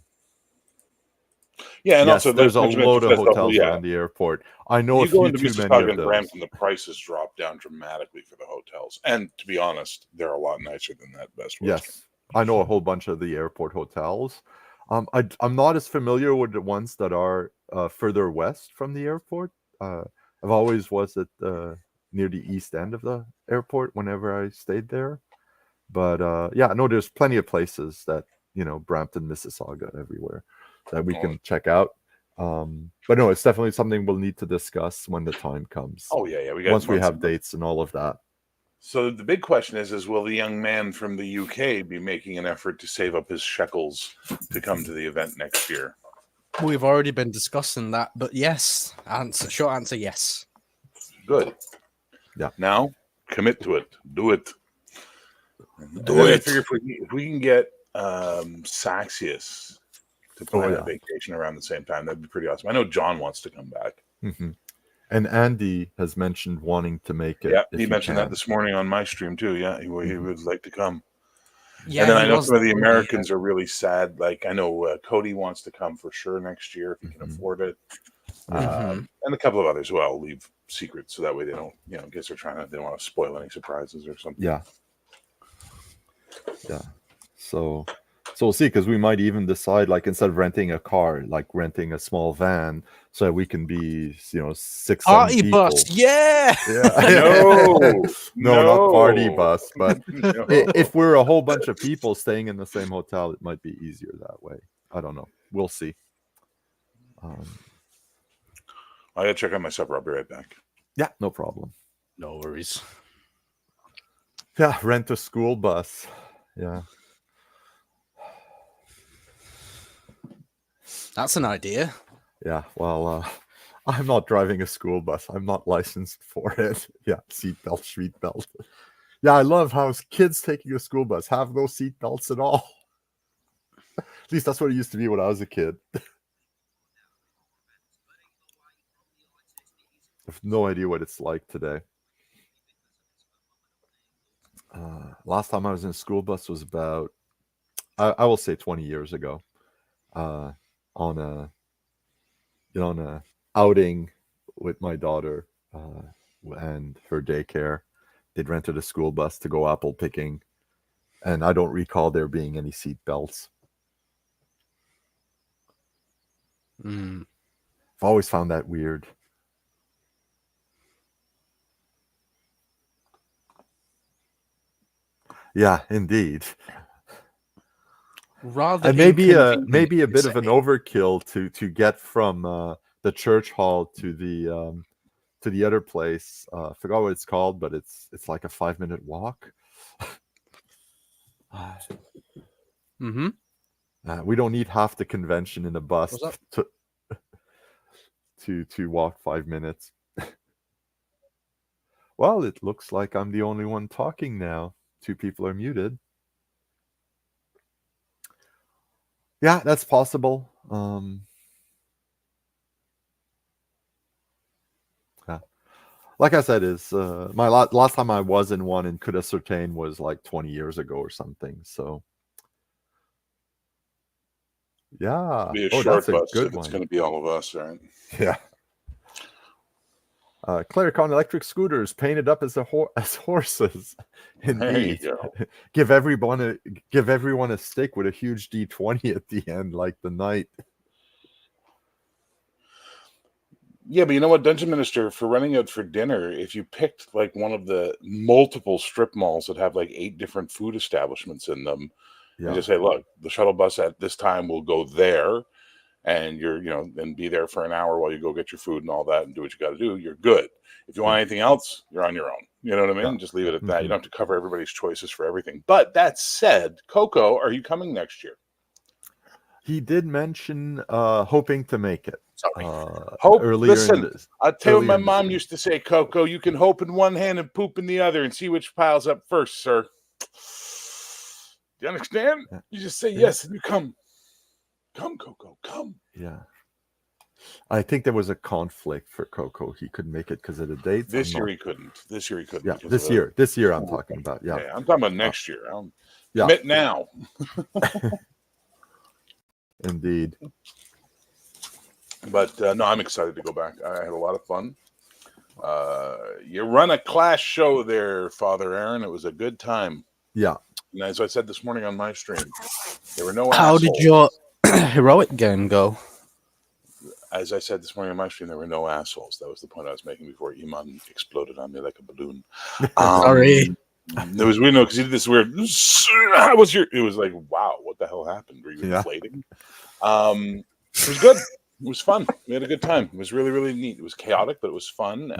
also there's a load of hotels around the airport. I know a few too many of those. Brampton, the prices drop down dramatically for the hotels, and to be honest, they're a lot nicer than that Best Western. Yes, I know a whole bunch of the airport hotels. I'm not as familiar with the ones that are further west from the airport. I've always was at near the east end of the airport whenever I stayed there. But yeah, no, there's plenty of places that, Brampton, Mississauga, everywhere that we can check out. But no, it's definitely something we'll need to discuss when the time comes. Oh yeah. Once we have dates and all of that. So the big question is will the young man from the UK be making an effort to save up his shekels to come to the event next year? We've already been discussing that, but yes. Short answer, yes. Good. Yeah. Now, commit to it. Do it. I figure if we can get Saxius to plan a vacation around the same time, that'd be pretty awesome. I know John wants to come back. Mm-hmm. And Andy has mentioned wanting to make it. Yeah, he mentioned that this morning on my stream too. Yeah, he would like to come. Yeah, and then I know some of the Americans are really sad. Like I know Cody wants to come for sure next year if he can afford it, and a couple of others. Well, I'll leave secrets so that way they don't, I guess they don't want to spoil any surprises or something. Yeah. So we'll see, because we might even decide, like, instead of renting a car, like renting a small van, so that we can be, 6 party 7 people. bus, yeah. No, not party bus, but No. if we're a whole bunch of people staying in the same hotel, it might be easier that way. I don't know. We'll see. I gotta check on my supper. I'll be right back. Yeah, no problem. No worries. Yeah, rent a school bus. Yeah. That's an idea. Yeah, well, I'm not driving a school bus. I'm not licensed for it. Yeah, seatbelt, street belt. Yeah, I love how kids taking a school bus have no seatbelts at all. At least that's what it used to be when I was a kid. I have no idea what it's like today. Last time I was in a school bus was about, I will say 20 years ago. On a outing with my daughter and her daycare. They'd rented a school bus to go apple picking, and I don't recall there being any seat belts. I've always found that weird. Yeah, indeed. Rather, and maybe a bit of an overkill to get from the church hall to the other place. I forgot what it's called, but it's like a 5-minute walk. We don't need half the convention in a bus to walk 5 minutes. Well, it looks like I'm the only one talking now. 2 people are muted. Yeah, that's possible. Yeah. Like I said, is my last time I was in one and could ascertain was like 20 years ago or something. So yeah, Be a short bus. Good It's going to be all of us, right? Yeah. CleriCon electric scooters painted up as horses. Indeed. Give everyone a stick with a huge D20 at the end, like the knight. Yeah, but you know what, Dungeon Minister, for running out for dinner, if you picked like one of the multiple strip malls that have like 8 different food establishments in them, and just say, look, the shuttle bus at this time will go there, and you're, and be there for an hour while you go get your food and all that and do what you got to do, you're good. If you want anything else, you're on your own. You know what I mean? Just leave it at that. You don't have to cover everybody's choices for everything. But that said, Coco, are you coming next year? He did mention hoping to make it. Sorry. Listen, I'll tell you what my mom used to say, Coco, you can hope in one hand and poop in the other and see which piles up first, sir. Do you understand? You just say yes and you come. Come, Coco, come. Yeah. I think there was a conflict for Coco. He couldn't make it because of the dates. This year he couldn't. Yeah, this year I'm talking about. Yeah. I'm talking about next year. Commit now. Indeed. But no, I'm excited to go back. I had a lot of fun. You run a class show there, Father Aaron. It was a good time. Yeah. And as I said this morning on my stream, there were no How assholes. did your heroic game go? as I said this morning on my stream, there were no assholes. That was the point I was making before Iman exploded on me like a balloon. Sorry. It was weird, because he did this weird. How was your? It was like, wow, what the hell happened? Were you inflating? It was good. It was fun. We had a good time. It was really, really neat. It was chaotic, but it was fun.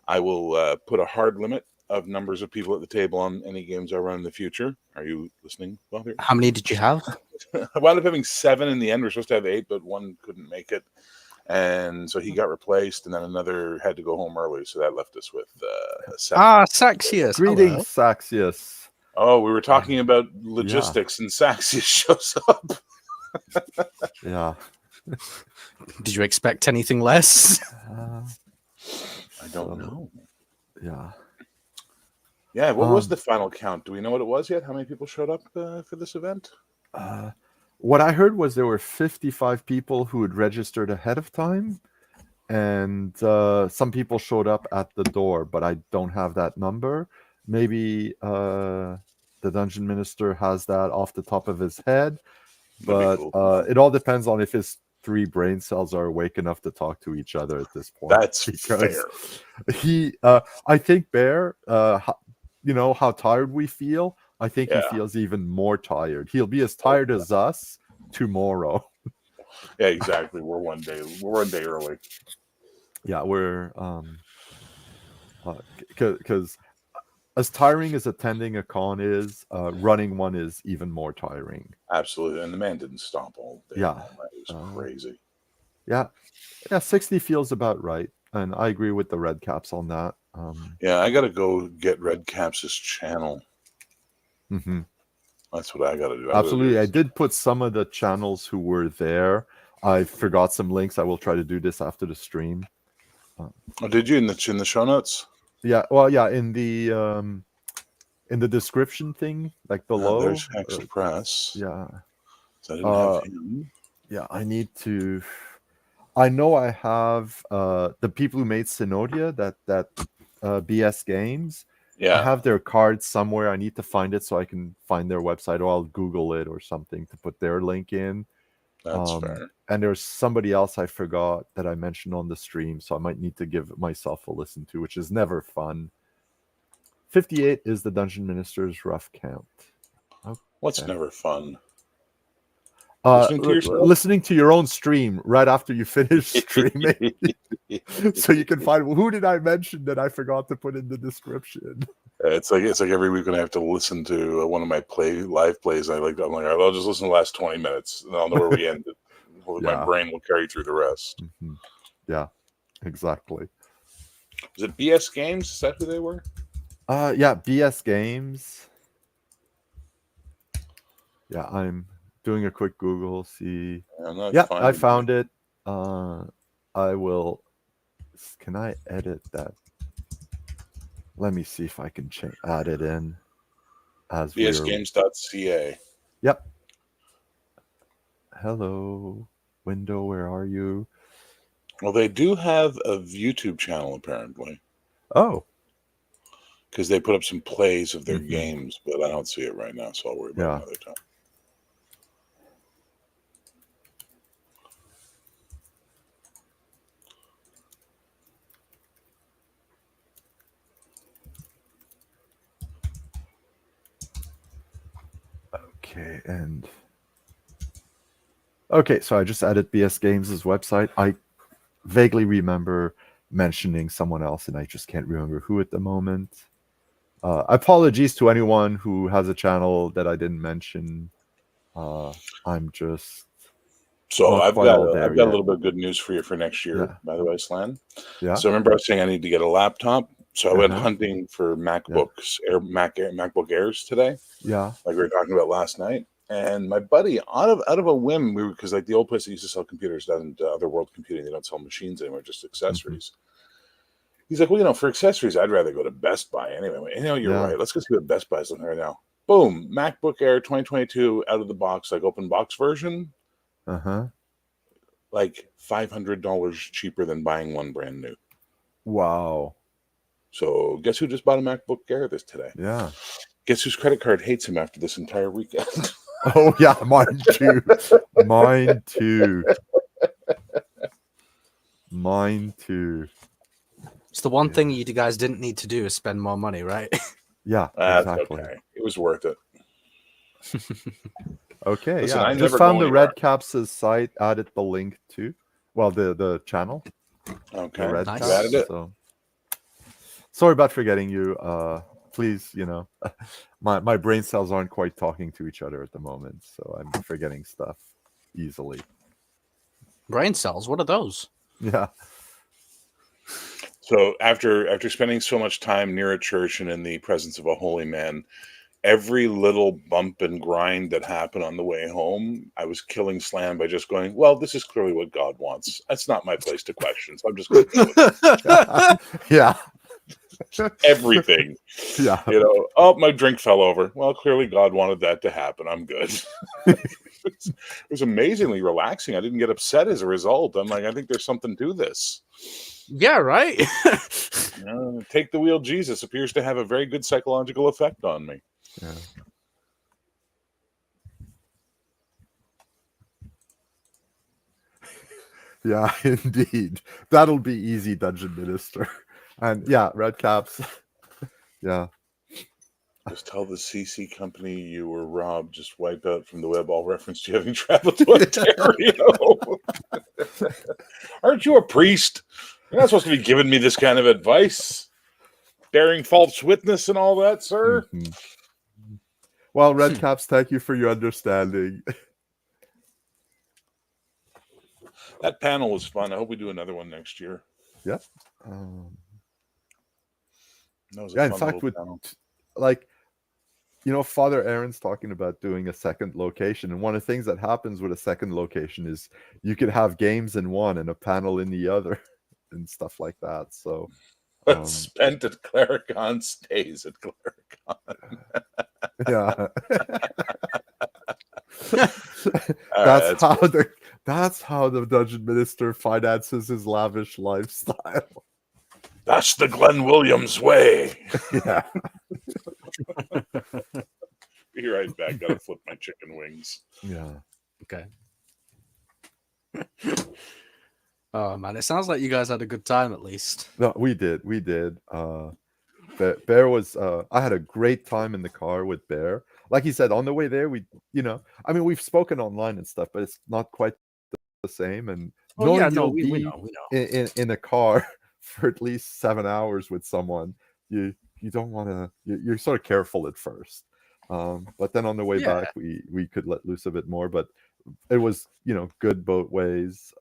I will put a hard limit of numbers of people at the table on any games I run in the future. Are you listening? Well, how many did you have? I wound up having 7 in the end. We're supposed to have 8, but one couldn't make it. And so he got replaced, and then another had to go home early. So that left us with 7. Saxius. Greetings, Saxius. Oh, we were talking about logistics, and Saxius shows up. Yeah. Did you expect anything less? I don't know. Yeah. Yeah, what was the final count? Do we know what it was yet? How many people showed up for this event? What I heard was there were 55 people who had registered ahead of time, and some people showed up at the door, but I don't have that number. Maybe the Dungeon Minister has that off the top of his head, but it all depends on if his 3 brain cells are awake enough to talk to each other at this point. That's fair. I think Bear, you know how tired we feel. I think he feels even more tired. He'll be as tired as us tomorrow. Yeah, exactly. We're one day early. Yeah, we're because as tiring as attending a con is, running one is even more tiring. Absolutely, and the man didn't stop all day. Yeah, it was crazy. Yeah, 60 feels about right, and I agree with the Redcaps on that. Yeah, I got to go get Redcaps' channel. Mm-hmm. That's what I got to do. Absolutely, I did put some of the channels who were there. I forgot some links. I will try to do this after the stream. Did you in the show notes? Yeah, well, yeah, in the description thing, like below. There's Hexed Press. Yeah. So I didn't have him. Yeah, I need to. I know I have the people who made Synodia, that BS Games. Yeah. I have their cards somewhere. I need to find it so I can find their website, or I'll Google it or something to put their link in. That's fair. And there's somebody else I forgot that I mentioned on the stream, so I might need to give myself a listen to, which is never fun. 58 is the Dungeon Minister's rough count. Okay. What's never fun? Listening to your own stream right after you finish streaming. So you can find, who did I mention that I forgot to put in the description? It's like every week when I have to listen to one of my live plays. I'm like, I'll just listen to the last 20 minutes, and I'll know where we ended. My brain will carry through the rest. Mm-hmm. Yeah, exactly. Is it BS Games? Is that who they were? Yeah, BS Games. Yeah, I'm doing a quick Google. See. Yeah, I found it. I will. Can I edit that? Let me see if I can add it in. As bsgames.ca. Yep. Hello, window. Where are you? Well, they do have a YouTube channel apparently. Oh. Because they put up some plays of their games, but I don't see it right now, so I'll worry about it another time. Okay, and so I just added BS Games' website. I vaguely remember mentioning someone else, and I just can't remember who at the moment. Apologies to anyone who has a channel that I didn't mention. I'm just I've got a little bit of good news for you for next year, by the way, Slan. Yeah. So remember I was saying I need to get a laptop. So I went hunting for MacBooks, MacBook Airs today. Yeah. Like we were talking about last night. And my buddy, out of a whim, because like the old place that used to sell computers doesn't, Otherworld Computing, they don't sell machines anymore, just accessories. He's like, well, for accessories, I'd rather go to Best Buy anyway. You're right. Let's go see what Best Buy's looking right now. Boom, MacBook Air 2022 out of the box, like open box version. Like $500 cheaper than buying one brand new. Wow. So guess who just bought a MacBook Air today? Yeah. Guess whose credit card hates him after this entire weekend? Oh yeah, mine too. Mine too. Mine too. It's the one thing you guys didn't need to do is spend more money, right? Yeah, That's exactly. okay. It was worth it. Okay, Listen, yeah. I Just never found go the anywhere. Redcaps' site, added the link to, well, the channel. Okay, The Nice. Redcaps. You added it. So sorry about forgetting you. Please, my brain cells aren't quite talking to each other at the moment, so I'm forgetting stuff easily. Brain cells, what are those? Yeah. So after spending so much time near a church and in the presence of a holy man, every little bump and grind that happened on the way home, I was killing Slam by just going, well, this is clearly what God wants. That's not my place to question, so I'm just going to go with it. Yeah. Everything. Yeah. Oh, my drink fell over. Well, clearly God wanted that to happen. I'm good. It was amazingly relaxing. I didn't get upset as a result. I'm like, I think there's something to this. Yeah, right. Take the wheel, Jesus appears to have a very good psychological effect on me. Yeah. Yeah, indeed. That'll be easy, Dungeon Minister. And yeah, Redcaps. Yeah. Just tell the CC company you were robbed. Just wipe out from the web all reference to having traveled to Ontario. Aren't you a priest? You're not supposed to be giving me this kind of advice. Bearing false witness and all that, sir. Mm-hmm. Well, Redcaps, thank you for your understanding. That panel was fun. I hope we do another one next year. Yeah. That was a Yeah, in fun fact, little with panel. Father Aaron's talking about doing a second location, and one of the things that happens with a second location is you could have games in one and a panel in the other, and stuff like that. So, What's spent at CleriCon stays at CleriCon. Yeah. That's how the Dungeon Minister finances his lavish lifestyle. That's the Glen Williams way. Yeah. Be right back. Gotta flip my chicken wings. Yeah. Okay. Oh man, it sounds like you guys had a good time at least. No, we did. Bear was I had a great time in the car with Bear. Like he said, on the way there, we've spoken online and stuff, but it's not quite the same. And we know. in a car for at least 7 hours with someone, you don't want to. You're sort of careful at first, but then on the way back, we could let loose a bit more. But it was good both ways.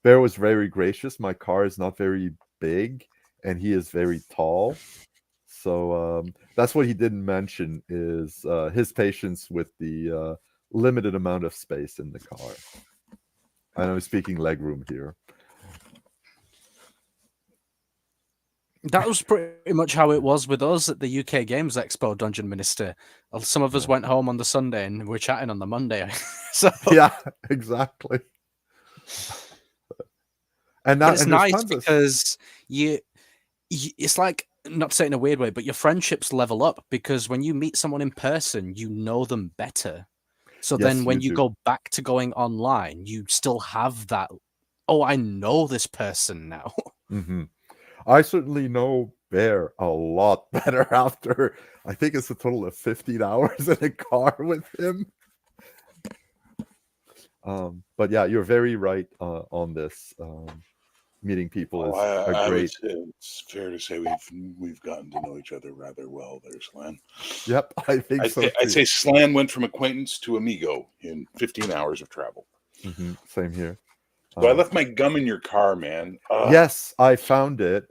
Bear was very gracious. My car is not very big, and he is very tall. So that's what he didn't mention is his patience with the limited amount of space in the car. I know I'm speaking legroom here. That was pretty much how it was with us at the UK Games Expo, Dungeon Minister. Some of us went home on the Sunday and we're chatting on the Monday. So yeah, exactly. And it's nice because it's like, not to say it in a weird way, but your friendships level up because when you meet someone in person, you know them better. So then when you go back to going online, you still have that, oh, I know this person now. Mm-hmm. I certainly know Bear a lot better after, I think it's a total of 15 hours in a car with him. But yeah, you're very right on this. Meeting people is a great. It's fair to say we've gotten to know each other rather well there, Slan. Yep, I think so. I'd say Slan went from acquaintance to amigo in 15 hours of travel. Mm-hmm. Same here. So I left my gum in your car, man. Yes, I found it.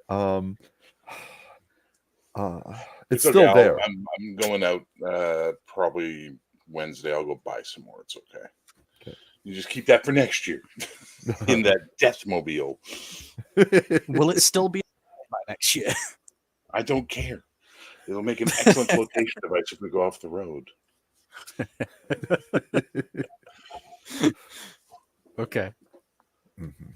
It's still there. I'm going out probably Wednesday. I'll go buy some more. It's okay. You just keep that for next year in that Deathmobile. Will it still be by next year? I don't care. It'll make an excellent flotation device if we go off the road. Okay. Mm-hmm.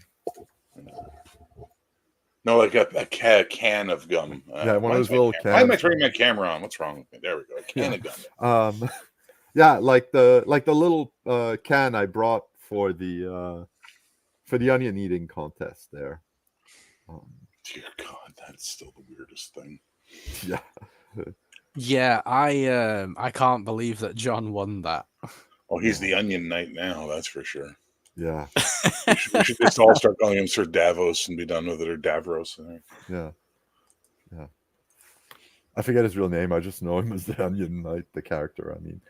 No, like a can of gum. Yeah, one of those little cans. Why am I turning my camera on? What's wrong with me? There we go. A can of gum. Yeah, like the little can I brought for the for the onion eating contest there. Dear God, that's still the weirdest thing. Yeah. Yeah, I can't believe that John won that. Oh, he's the Onion Knight now, that's for sure. Yeah. We should just all start calling him Sir Davos and be done with it, or Davros. Yeah. Yeah. I forget his real name. I just know him as the Onion Knight, the character. I mean,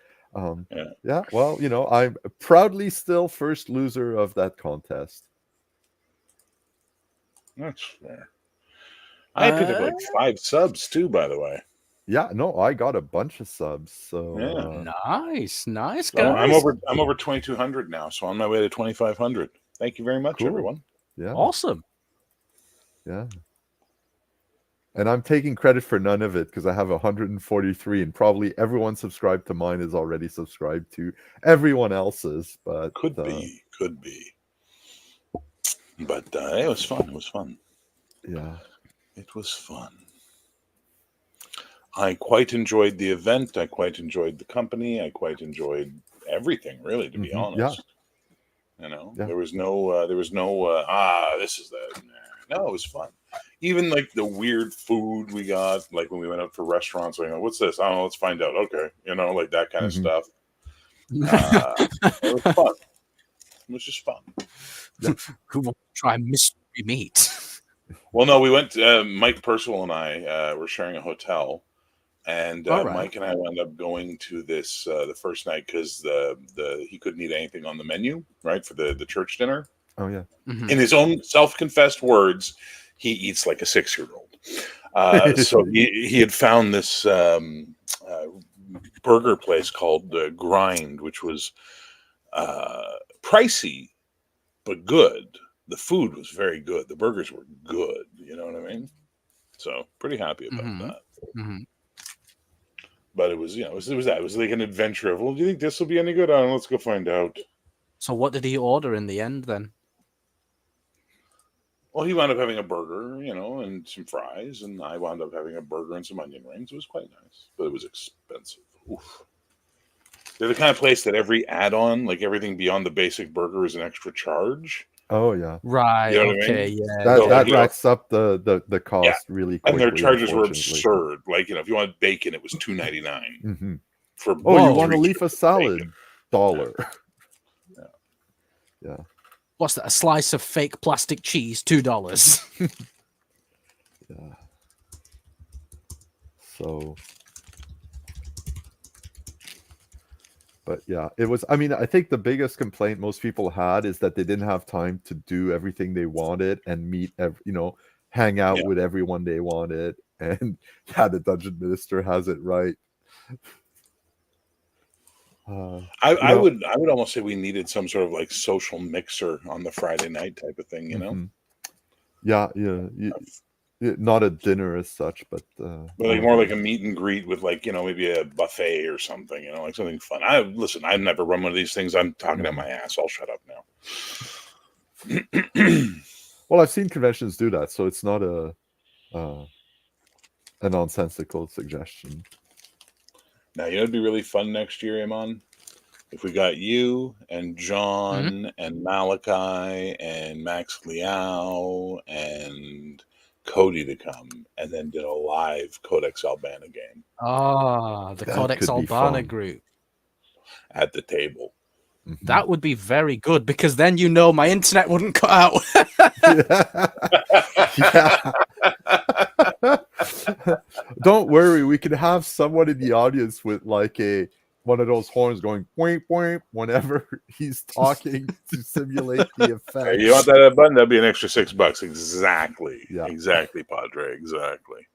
yeah. Well, I'm proudly still first loser of that contest. That's fair. I picked up like 5 subs too, by the way. Yeah, no, I got a bunch of subs. So nice, guys. I'm over 2,200 now, so on my way to 2,500. Thank you very much, everyone. Yeah, awesome. Yeah, and I'm taking credit for none of it because I have 143, and probably everyone subscribed to mine is already subscribed to everyone else's. But could be. But it was fun. Yeah, it was fun. I quite enjoyed the event. I quite enjoyed the company. I quite enjoyed everything, really, to be honest. Yeah. There was no, this is the, no, it was fun. Even like the weird food we got, like when we went out for restaurants, like, what's this? I don't know, let's find out. Okay. Like that kind of stuff. It was fun. It was just fun. Who will try mystery meat? Well, no, we went, Mike Percival and I were sharing a hotel. And Mike and I wound up going to this the first night because he couldn't eat anything on the menu, right, for the church dinner. Oh yeah. Mm-hmm. In his own self-confessed words, he eats like a 6-year-old. So he had found this burger place called Grind, which was pricey but good. The food was very good. The burgers were good. You know what I mean? So pretty happy about that. Mm-hmm. But it was, it was that. It was like an adventure of, well, do you think this will be any good? I don't know, let's go find out. So what did he order in the end then? Well, he wound up having a burger, and some fries, and I wound up having a burger and some onion rings. It was quite nice, but it was expensive. Oof. They're the kind of place that every add-on, like everything beyond the basic burger, is an extra charge. Oh yeah, right. You know what I mean? Yeah. That racks up the cost really quickly. And their charges were absurd. Like if you wanted bacon, it was $2.99 for. You want a leaf of salad? $1. Yeah. What's that? A slice of fake plastic cheese? $2. Yeah. So. But yeah, it was, I mean, I think the biggest complaint most people had is that they didn't have time to do everything they wanted and meet, hang out with everyone they wanted. And the Dungeon Minister has it right. I would almost say we needed some sort of like social mixer on the Friday night type of thing, Yeah. Not a dinner as such, but like more like a meet and greet with like maybe a buffet or something, like something fun. I've never run one of these things. I'm talking out my ass. I'll shut up now. Well, I've seen conventions do that, so it's not a nonsensical suggestion. Now it'd be really fun next year, Iman, if we got you and John and Malachi and Max Liao and Cody to come and then did a live Codex Albana game. The Codex Albana group at the table. That would be very good because then my internet wouldn't cut out. Don't worry, we can have someone in the audience with like one of those horns going point point whenever he's talking to simulate the effect. Hey, you want that button? That'd be an extra $6. Exactly. Yeah. Exactly, Padre. Exactly.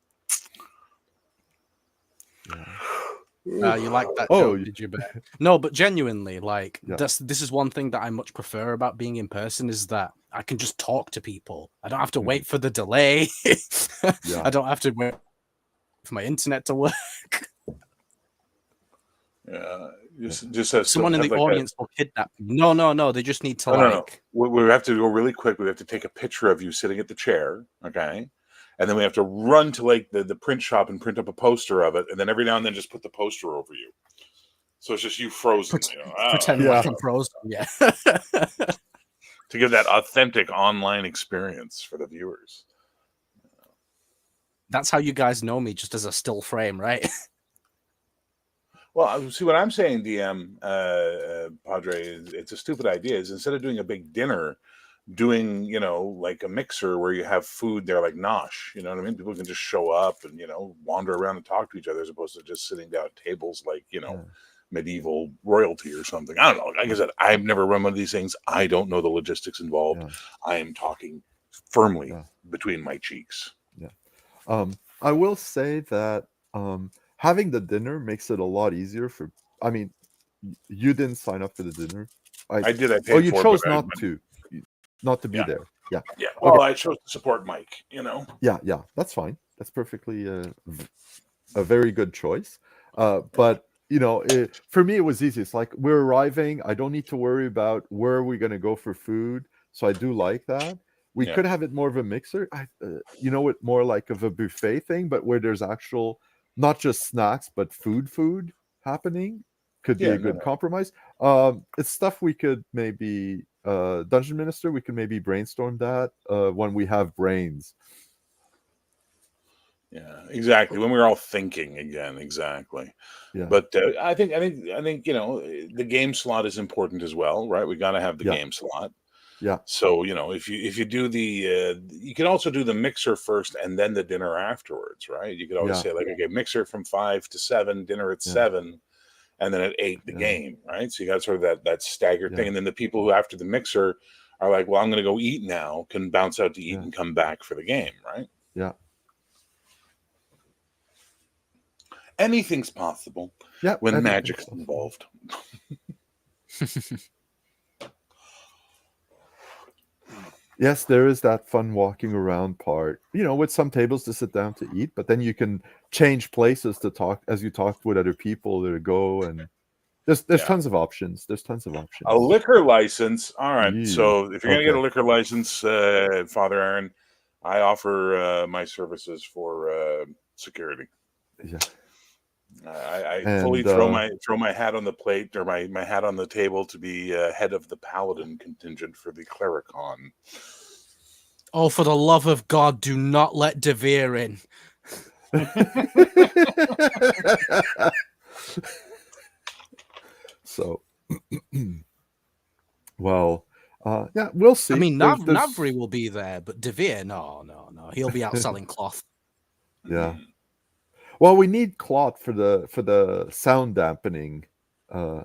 You like that joke, did you? No, but genuinely, this is one thing that I much prefer about being in person is that I can just talk to people. I don't have to wait for the delay. I don't have to wait for my internet to work. Yeah, just have someone in the audience will kidnap me. No. They just need to No. We have to go really quick. We have to take a picture of you sitting at the chair, okay? And then we have to run to like the print shop and print up a poster of it, and then every now and then just put the poster over you. So it's just you frozen. Pretend like I'm frozen. Yeah. to give that authentic online experience for the viewers. That's how you guys know me, just as a still frame, right? Well, see what I'm saying, DM Padre. It's a stupid idea. Is instead of doing a big dinner, doing like a mixer where you have food there, like nosh. You know what I mean? People can just show up and wander around and talk to each other, as opposed to just sitting down at tables like medieval royalty or something. I don't know. Like I said, I've never run one of these things. I don't know the logistics involved. I am talking firmly between my cheeks. I will say that having the dinner makes it a lot easier for. I mean, you didn't sign up for the dinner. I did. I paid you for chose it, not to be there. Yeah. Well, Okay. I chose to support Mike. Yeah. That's fine. That's perfectly a very good choice. But for me, it was easy. It's like we're arriving. I don't need to worry about where we're going to go for food. So I do like that. We could have it more of a mixer. It more like of a buffet thing, but where there's actual, not just snacks, but food happening. Could be a good compromise. It's stuff we could maybe, Dungeon Minister, we could maybe brainstorm that when we have brains. Yeah, exactly. When we're all thinking again, exactly. Yeah. But I think the game slot is important as well, right? We got to have the game slot. Yeah. So if you do the you can also do the mixer first and then the dinner afterwards, right? You could always say like, okay, mixer from 5 to 7, dinner at 7, and then at 8 the game, right? So you got sort of that staggered thing, and then the people who after the mixer are like, well, I'm going to go eat now, can bounce out to eat and come back for the game, right? Yeah. Anything's possible when magic's involved. Yes, there is that fun walking around part, with some tables to sit down to eat, but then you can change places to talk as you talk with other people to go, and there's tons of options. There's tons of options. A liquor license. All right. So if you're going to get a liquor license, Father Aaron, I offer my services for security. Yeah. I fully throw my hat on the plate, or my hat on the table, to be head of the Paladin contingent for the CleriCon. Oh, for the love of God, do not let Devere in. So, well, we'll see. I mean, Navri will be there, but Devere, no. He'll be out selling cloth. Yeah. Well, we need cloth for the sound dampening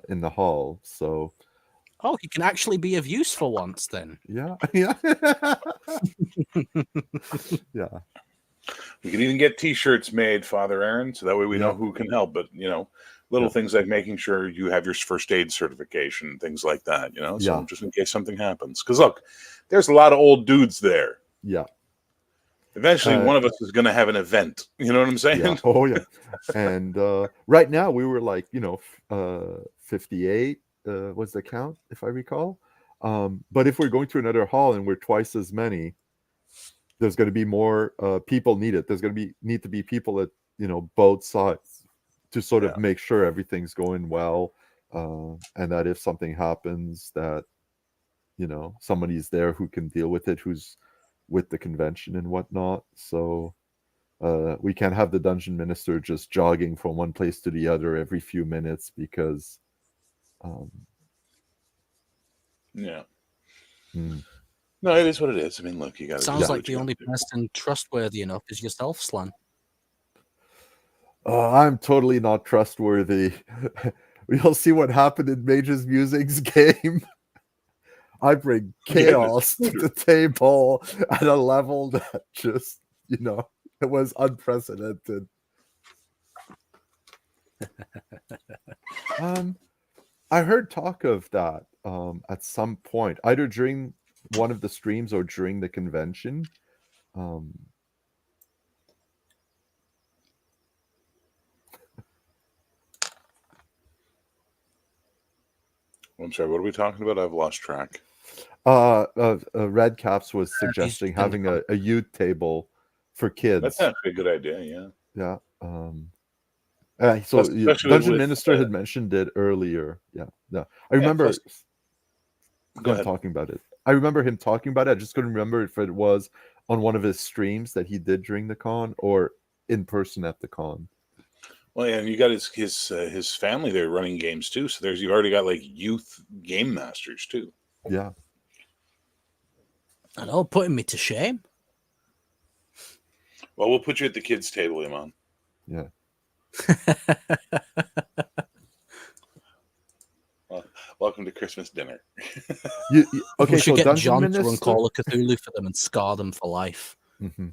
in the hall. So, he can actually be of use for once then. Yeah. Yeah. We can even get T-shirts made, Father Aaron, so that way we know who can help. But little things like making sure you have your first aid certification, things like that. So just in case something happens, because look, there's a lot of old dudes there. Yeah. Eventually, one of us is going to have an event. You know what I'm saying? Yeah. Oh, yeah. And right now, we were like, 58 was the count, if I recall. But if we're going to another hall and we're twice as many, there's going to be more people needed. There's going to need to be people at, both sides to sort of make sure everything's going well. And that if something happens, that, somebody's there who can deal with it, who's with the convention and whatnot. So we can't have the Dungeon Minister just jogging from one place to the other every few minutes, because no, it is what it is. I mean, look, you got to. Sounds like the only person trustworthy enough is yourself, Slan. I'm totally not trustworthy. We'll see what happened in Mage's Musings game. I bring chaos to the table at a level that just, it was unprecedented. I heard talk of that at some point, either during one of the streams or during the convention. I'm sorry, what are we talking about? I've lost track. Redcaps was suggesting having a youth table for kids. That's actually a good idea, yeah. So Dungeon Minister had mentioned it earlier. Yeah. I remember talking about it. I remember him talking about it. I just couldn't remember if it was on one of his streams that he did during the con or in person at the con. Well, yeah, and you got his family there running games too. So you've already got like youth game masters too. Yeah. I know, putting me to shame. Well, we'll put you at the kids' table, Iman. Yeah. Welcome to Christmas dinner. Okay, we should so get Dungeon John Minister... to run Call of Cthulhu for them and scar them for life. Mm-hmm.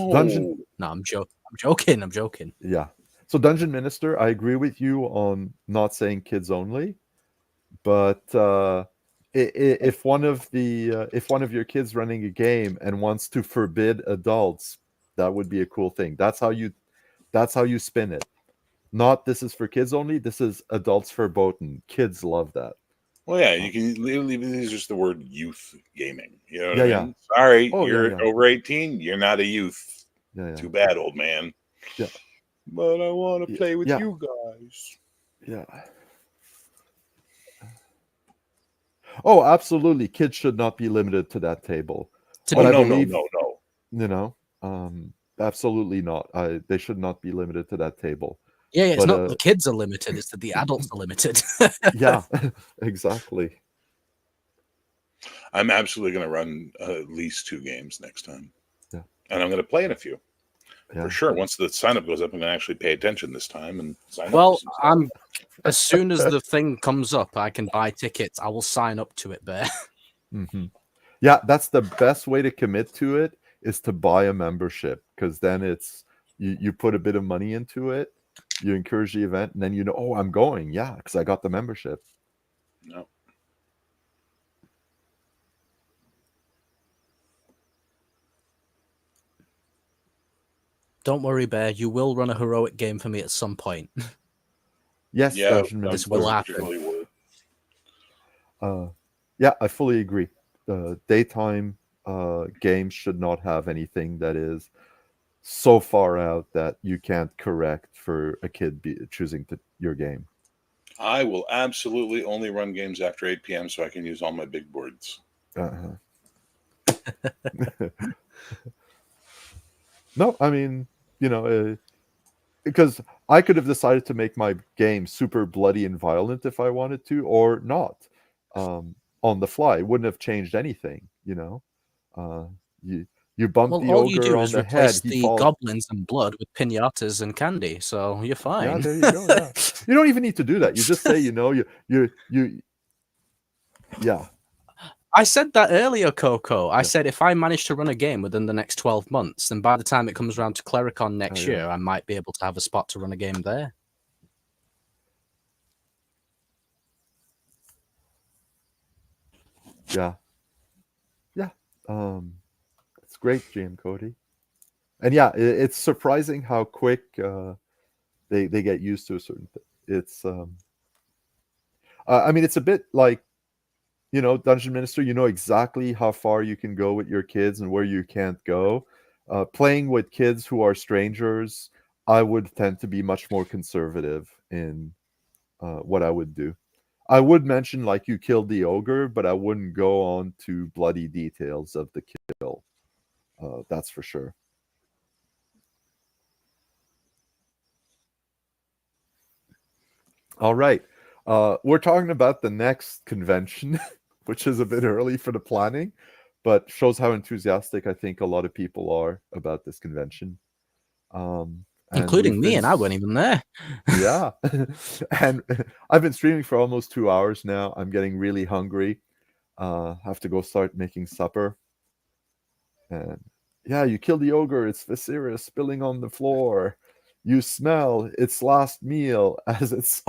No. No, I'm joking. Yeah. So Dungeon Minister, I agree with you on not saying kids only, but if one of your kids running a game and wants to forbid adults, that would be a cool thing. That's how you spin it. Not this is for kids only. This is adults verboten. Kids love that. Well, yeah, you can literally use just the word youth gaming. You know what Yeah, I mean? Sorry, Oh, you're over 18. You're not a youth. Yeah. Too bad, old man. Yeah. But I want to play with Yeah. you guys. Yeah. Oh, absolutely. Kids should not be limited to that table. No. You know, absolutely not. They should not be limited to that table. Yeah, it's not the kids are limited, it's that the adults are limited. Yeah, exactly. I'm absolutely going to run at least 2 games next time. Yeah. And I'm going to play in a few. Yeah. For sure. Once the sign up goes up, I'm going to actually pay attention this time and sign up. Well, as soon as the thing comes up, I can buy tickets. I will sign up to it, Bear. Mm-hmm. Yeah, that's the best way to commit to it, is to buy a membership, because then it's you put a bit of money into it, you encourage the event, and then you know, oh, I'm going, yeah, because I got the membership. No. Don't worry, Bear. You will run a heroic game for me at some point. Yes, Yeah, this will happen. Yeah, I fully agree. Daytime games should not have anything that is so far out that you can't correct for a kid choosing your game. I will absolutely only run games after 8 p.m. so I can use all my big boards. No, I mean, you know, because I could have decided to make my game super bloody and violent if I wanted to, or not, on the fly. It wouldn't have changed anything, you know. You bump the all you ogre do on is the replace head. the goblins and blood with pinatas and candy, so you're fine. Yeah, there you go. Yeah. You don't even need to do that. You just say, you know, yeah. I said that earlier, Coco. I said if I manage to run a game within the next 12 months, then by the time it comes around to CleriCon next year, I might be able to have a spot to run a game there. Yeah. It's great, GM Cody. And yeah, it's surprising how quick they get used to a certain thing. It's I mean, it's a bit like, you know, Dungeon Minister, you know exactly how far you can go with your kids and where you can't go. Playing with kids who are strangers, I would tend to be much more conservative in what I would do. I would mention, like, you killed the ogre, but I wouldn't go on to bloody details of the kill. That's for sure. All right. We're talking about the next convention, which is a bit early for the planning, but shows how enthusiastic I think a lot of people are about this convention. Including me, and I wasn't even there. Yeah. And I've been streaming for almost 2 hours now. I'm getting really hungry. Have to go start making supper. And yeah, you kill the ogre. It's Viserys spilling on the floor. You smell its last meal as its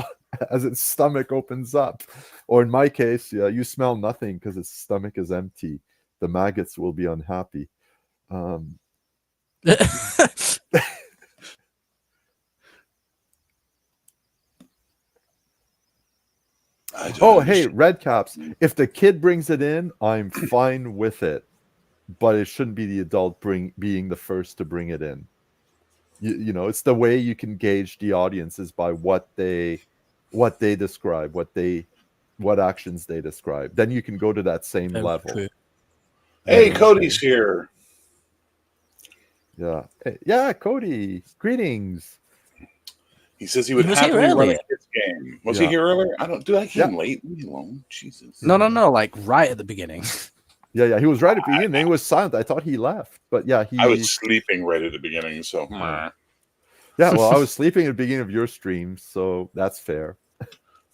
stomach opens up. Or in my case, yeah, you smell nothing because its stomach is empty. The maggots will be unhappy. Oh, hey, Redcaps. If the kid brings it in, I'm fine with it. But it shouldn't be the adult being the first to bring it in. You know, it's the way you can gauge the audience is by what they describe, what actions they describe. Then you can go to that same level. True. Hey, Cody's here. Yeah. Yeah, Cody. Greetings. He says he would happily run a kids game. Was he here earlier? I came late. Leave me alone. Jesus. No, like right at the beginning. Yeah, he was right at the beginning. He was silent. I thought he left. But yeah, I was sleeping right at the beginning, so yeah, well, I was sleeping at the beginning of your stream, so that's fair.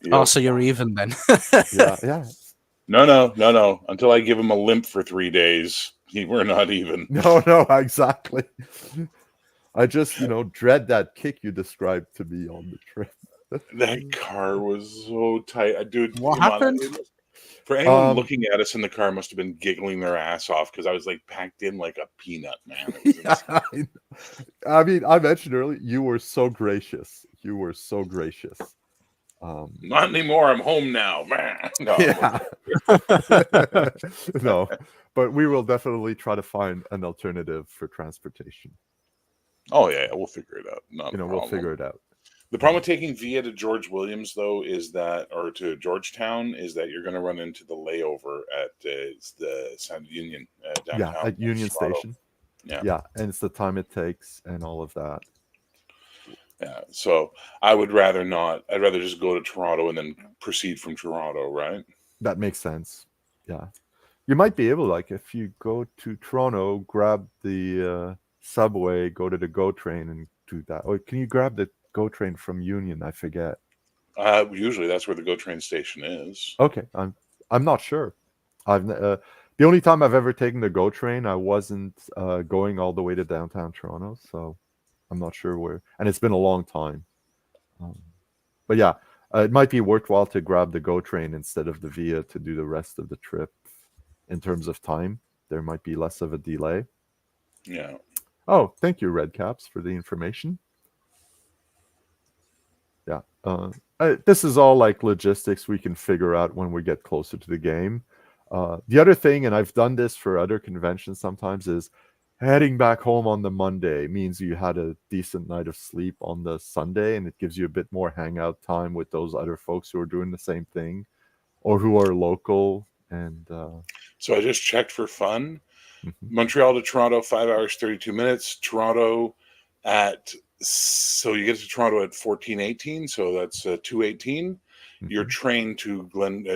Yep. Oh, so you're even then. Yeah. No. Until I give him a limp for 3 days, we're not even. No, exactly. I just, dread that kick you described to me on the trip. That car was so tight. Dude, what happened? For anyone looking at us in the car, must have been giggling their ass off because I was like packed in like a peanut, man. I mean, I mentioned earlier, you were so gracious. Not anymore. I'm home now, man. No, yeah. No, but we will definitely try to find an alternative for transportation. Oh yeah, we'll figure it out. We'll figure it out. The problem with taking Via to George Williams, though, or to Georgetown, is that you're going to run into the layover at the Sound Union downtown. Yeah, at Union Station. Yeah, and it's the time it takes and all of that. Yeah, so I would rather not. I'd rather just go to Toronto and then proceed from Toronto, right? That makes sense. Yeah. You might be able, if you go to Toronto, grab the subway, go to the GO train and do that. Or can you grab the GO train from Union? I forget. Usually that's where the GO train station is. Okay. I'm not sure. The only time I've ever taken the GO train, I wasn't going all the way to downtown Toronto, so I'm not sure where. And it's been a long time. But yeah, it might be worthwhile to grab the GO train instead of the Via to do the rest of the trip. In terms of time, there might be less of a delay. Yeah. Oh, thank you, Redcaps, for the information. Yeah. This is all logistics we can figure out when we get closer to the game. The other thing, and I've done this for other conventions sometimes, is heading back home on the Monday means you had a decent night of sleep on the Sunday, and it gives you a bit more hangout time with those other folks who are doing the same thing or who are local. And so I just checked for fun. Montreal to Toronto, 5 hours, 32 minutes. Toronto so you get to Toronto at 14:18, so that's 2:18. Your train to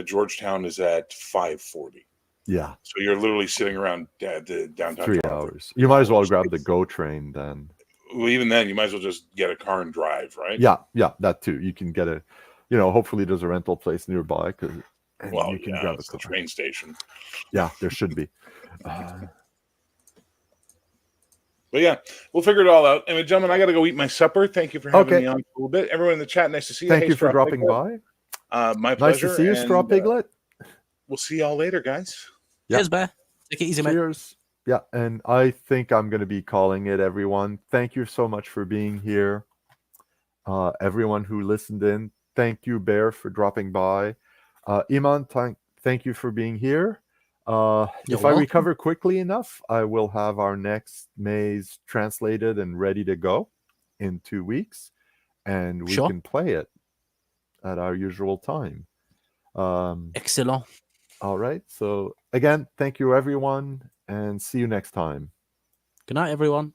Georgetown is at 5:40. Yeah. So you're literally sitting around the downtown 3 hours. You might as well grab the GO train then. Well, even then, you might as well just get a car and drive, right? Yeah, that too. You can get hopefully there's a rental place nearby you can grab a car. The train station. Yeah, there should be. But yeah, we'll figure it all out. Anyway, gentlemen, I got to go eat my supper. Thank you for having me on for a little bit. Everyone in the chat, nice to see you. Thank you for dropping by. My pleasure. Nice to see you, Straw Piglet. We'll see y'all later, guys. Yep. Cheers, Bear. Take it easy, mate. Cheers. Yeah, and I think I'm going to be calling it, everyone. Thank you so much for being here. Everyone who listened in, thank you, Bear, for dropping by. Iman, thank you for being here. If I recover quickly enough, I will have our next maze translated and ready to go in 2 weeks, and we can play it at our usual time. Excellent. All right. So again, thank you, everyone, and see you next time. Good night, everyone.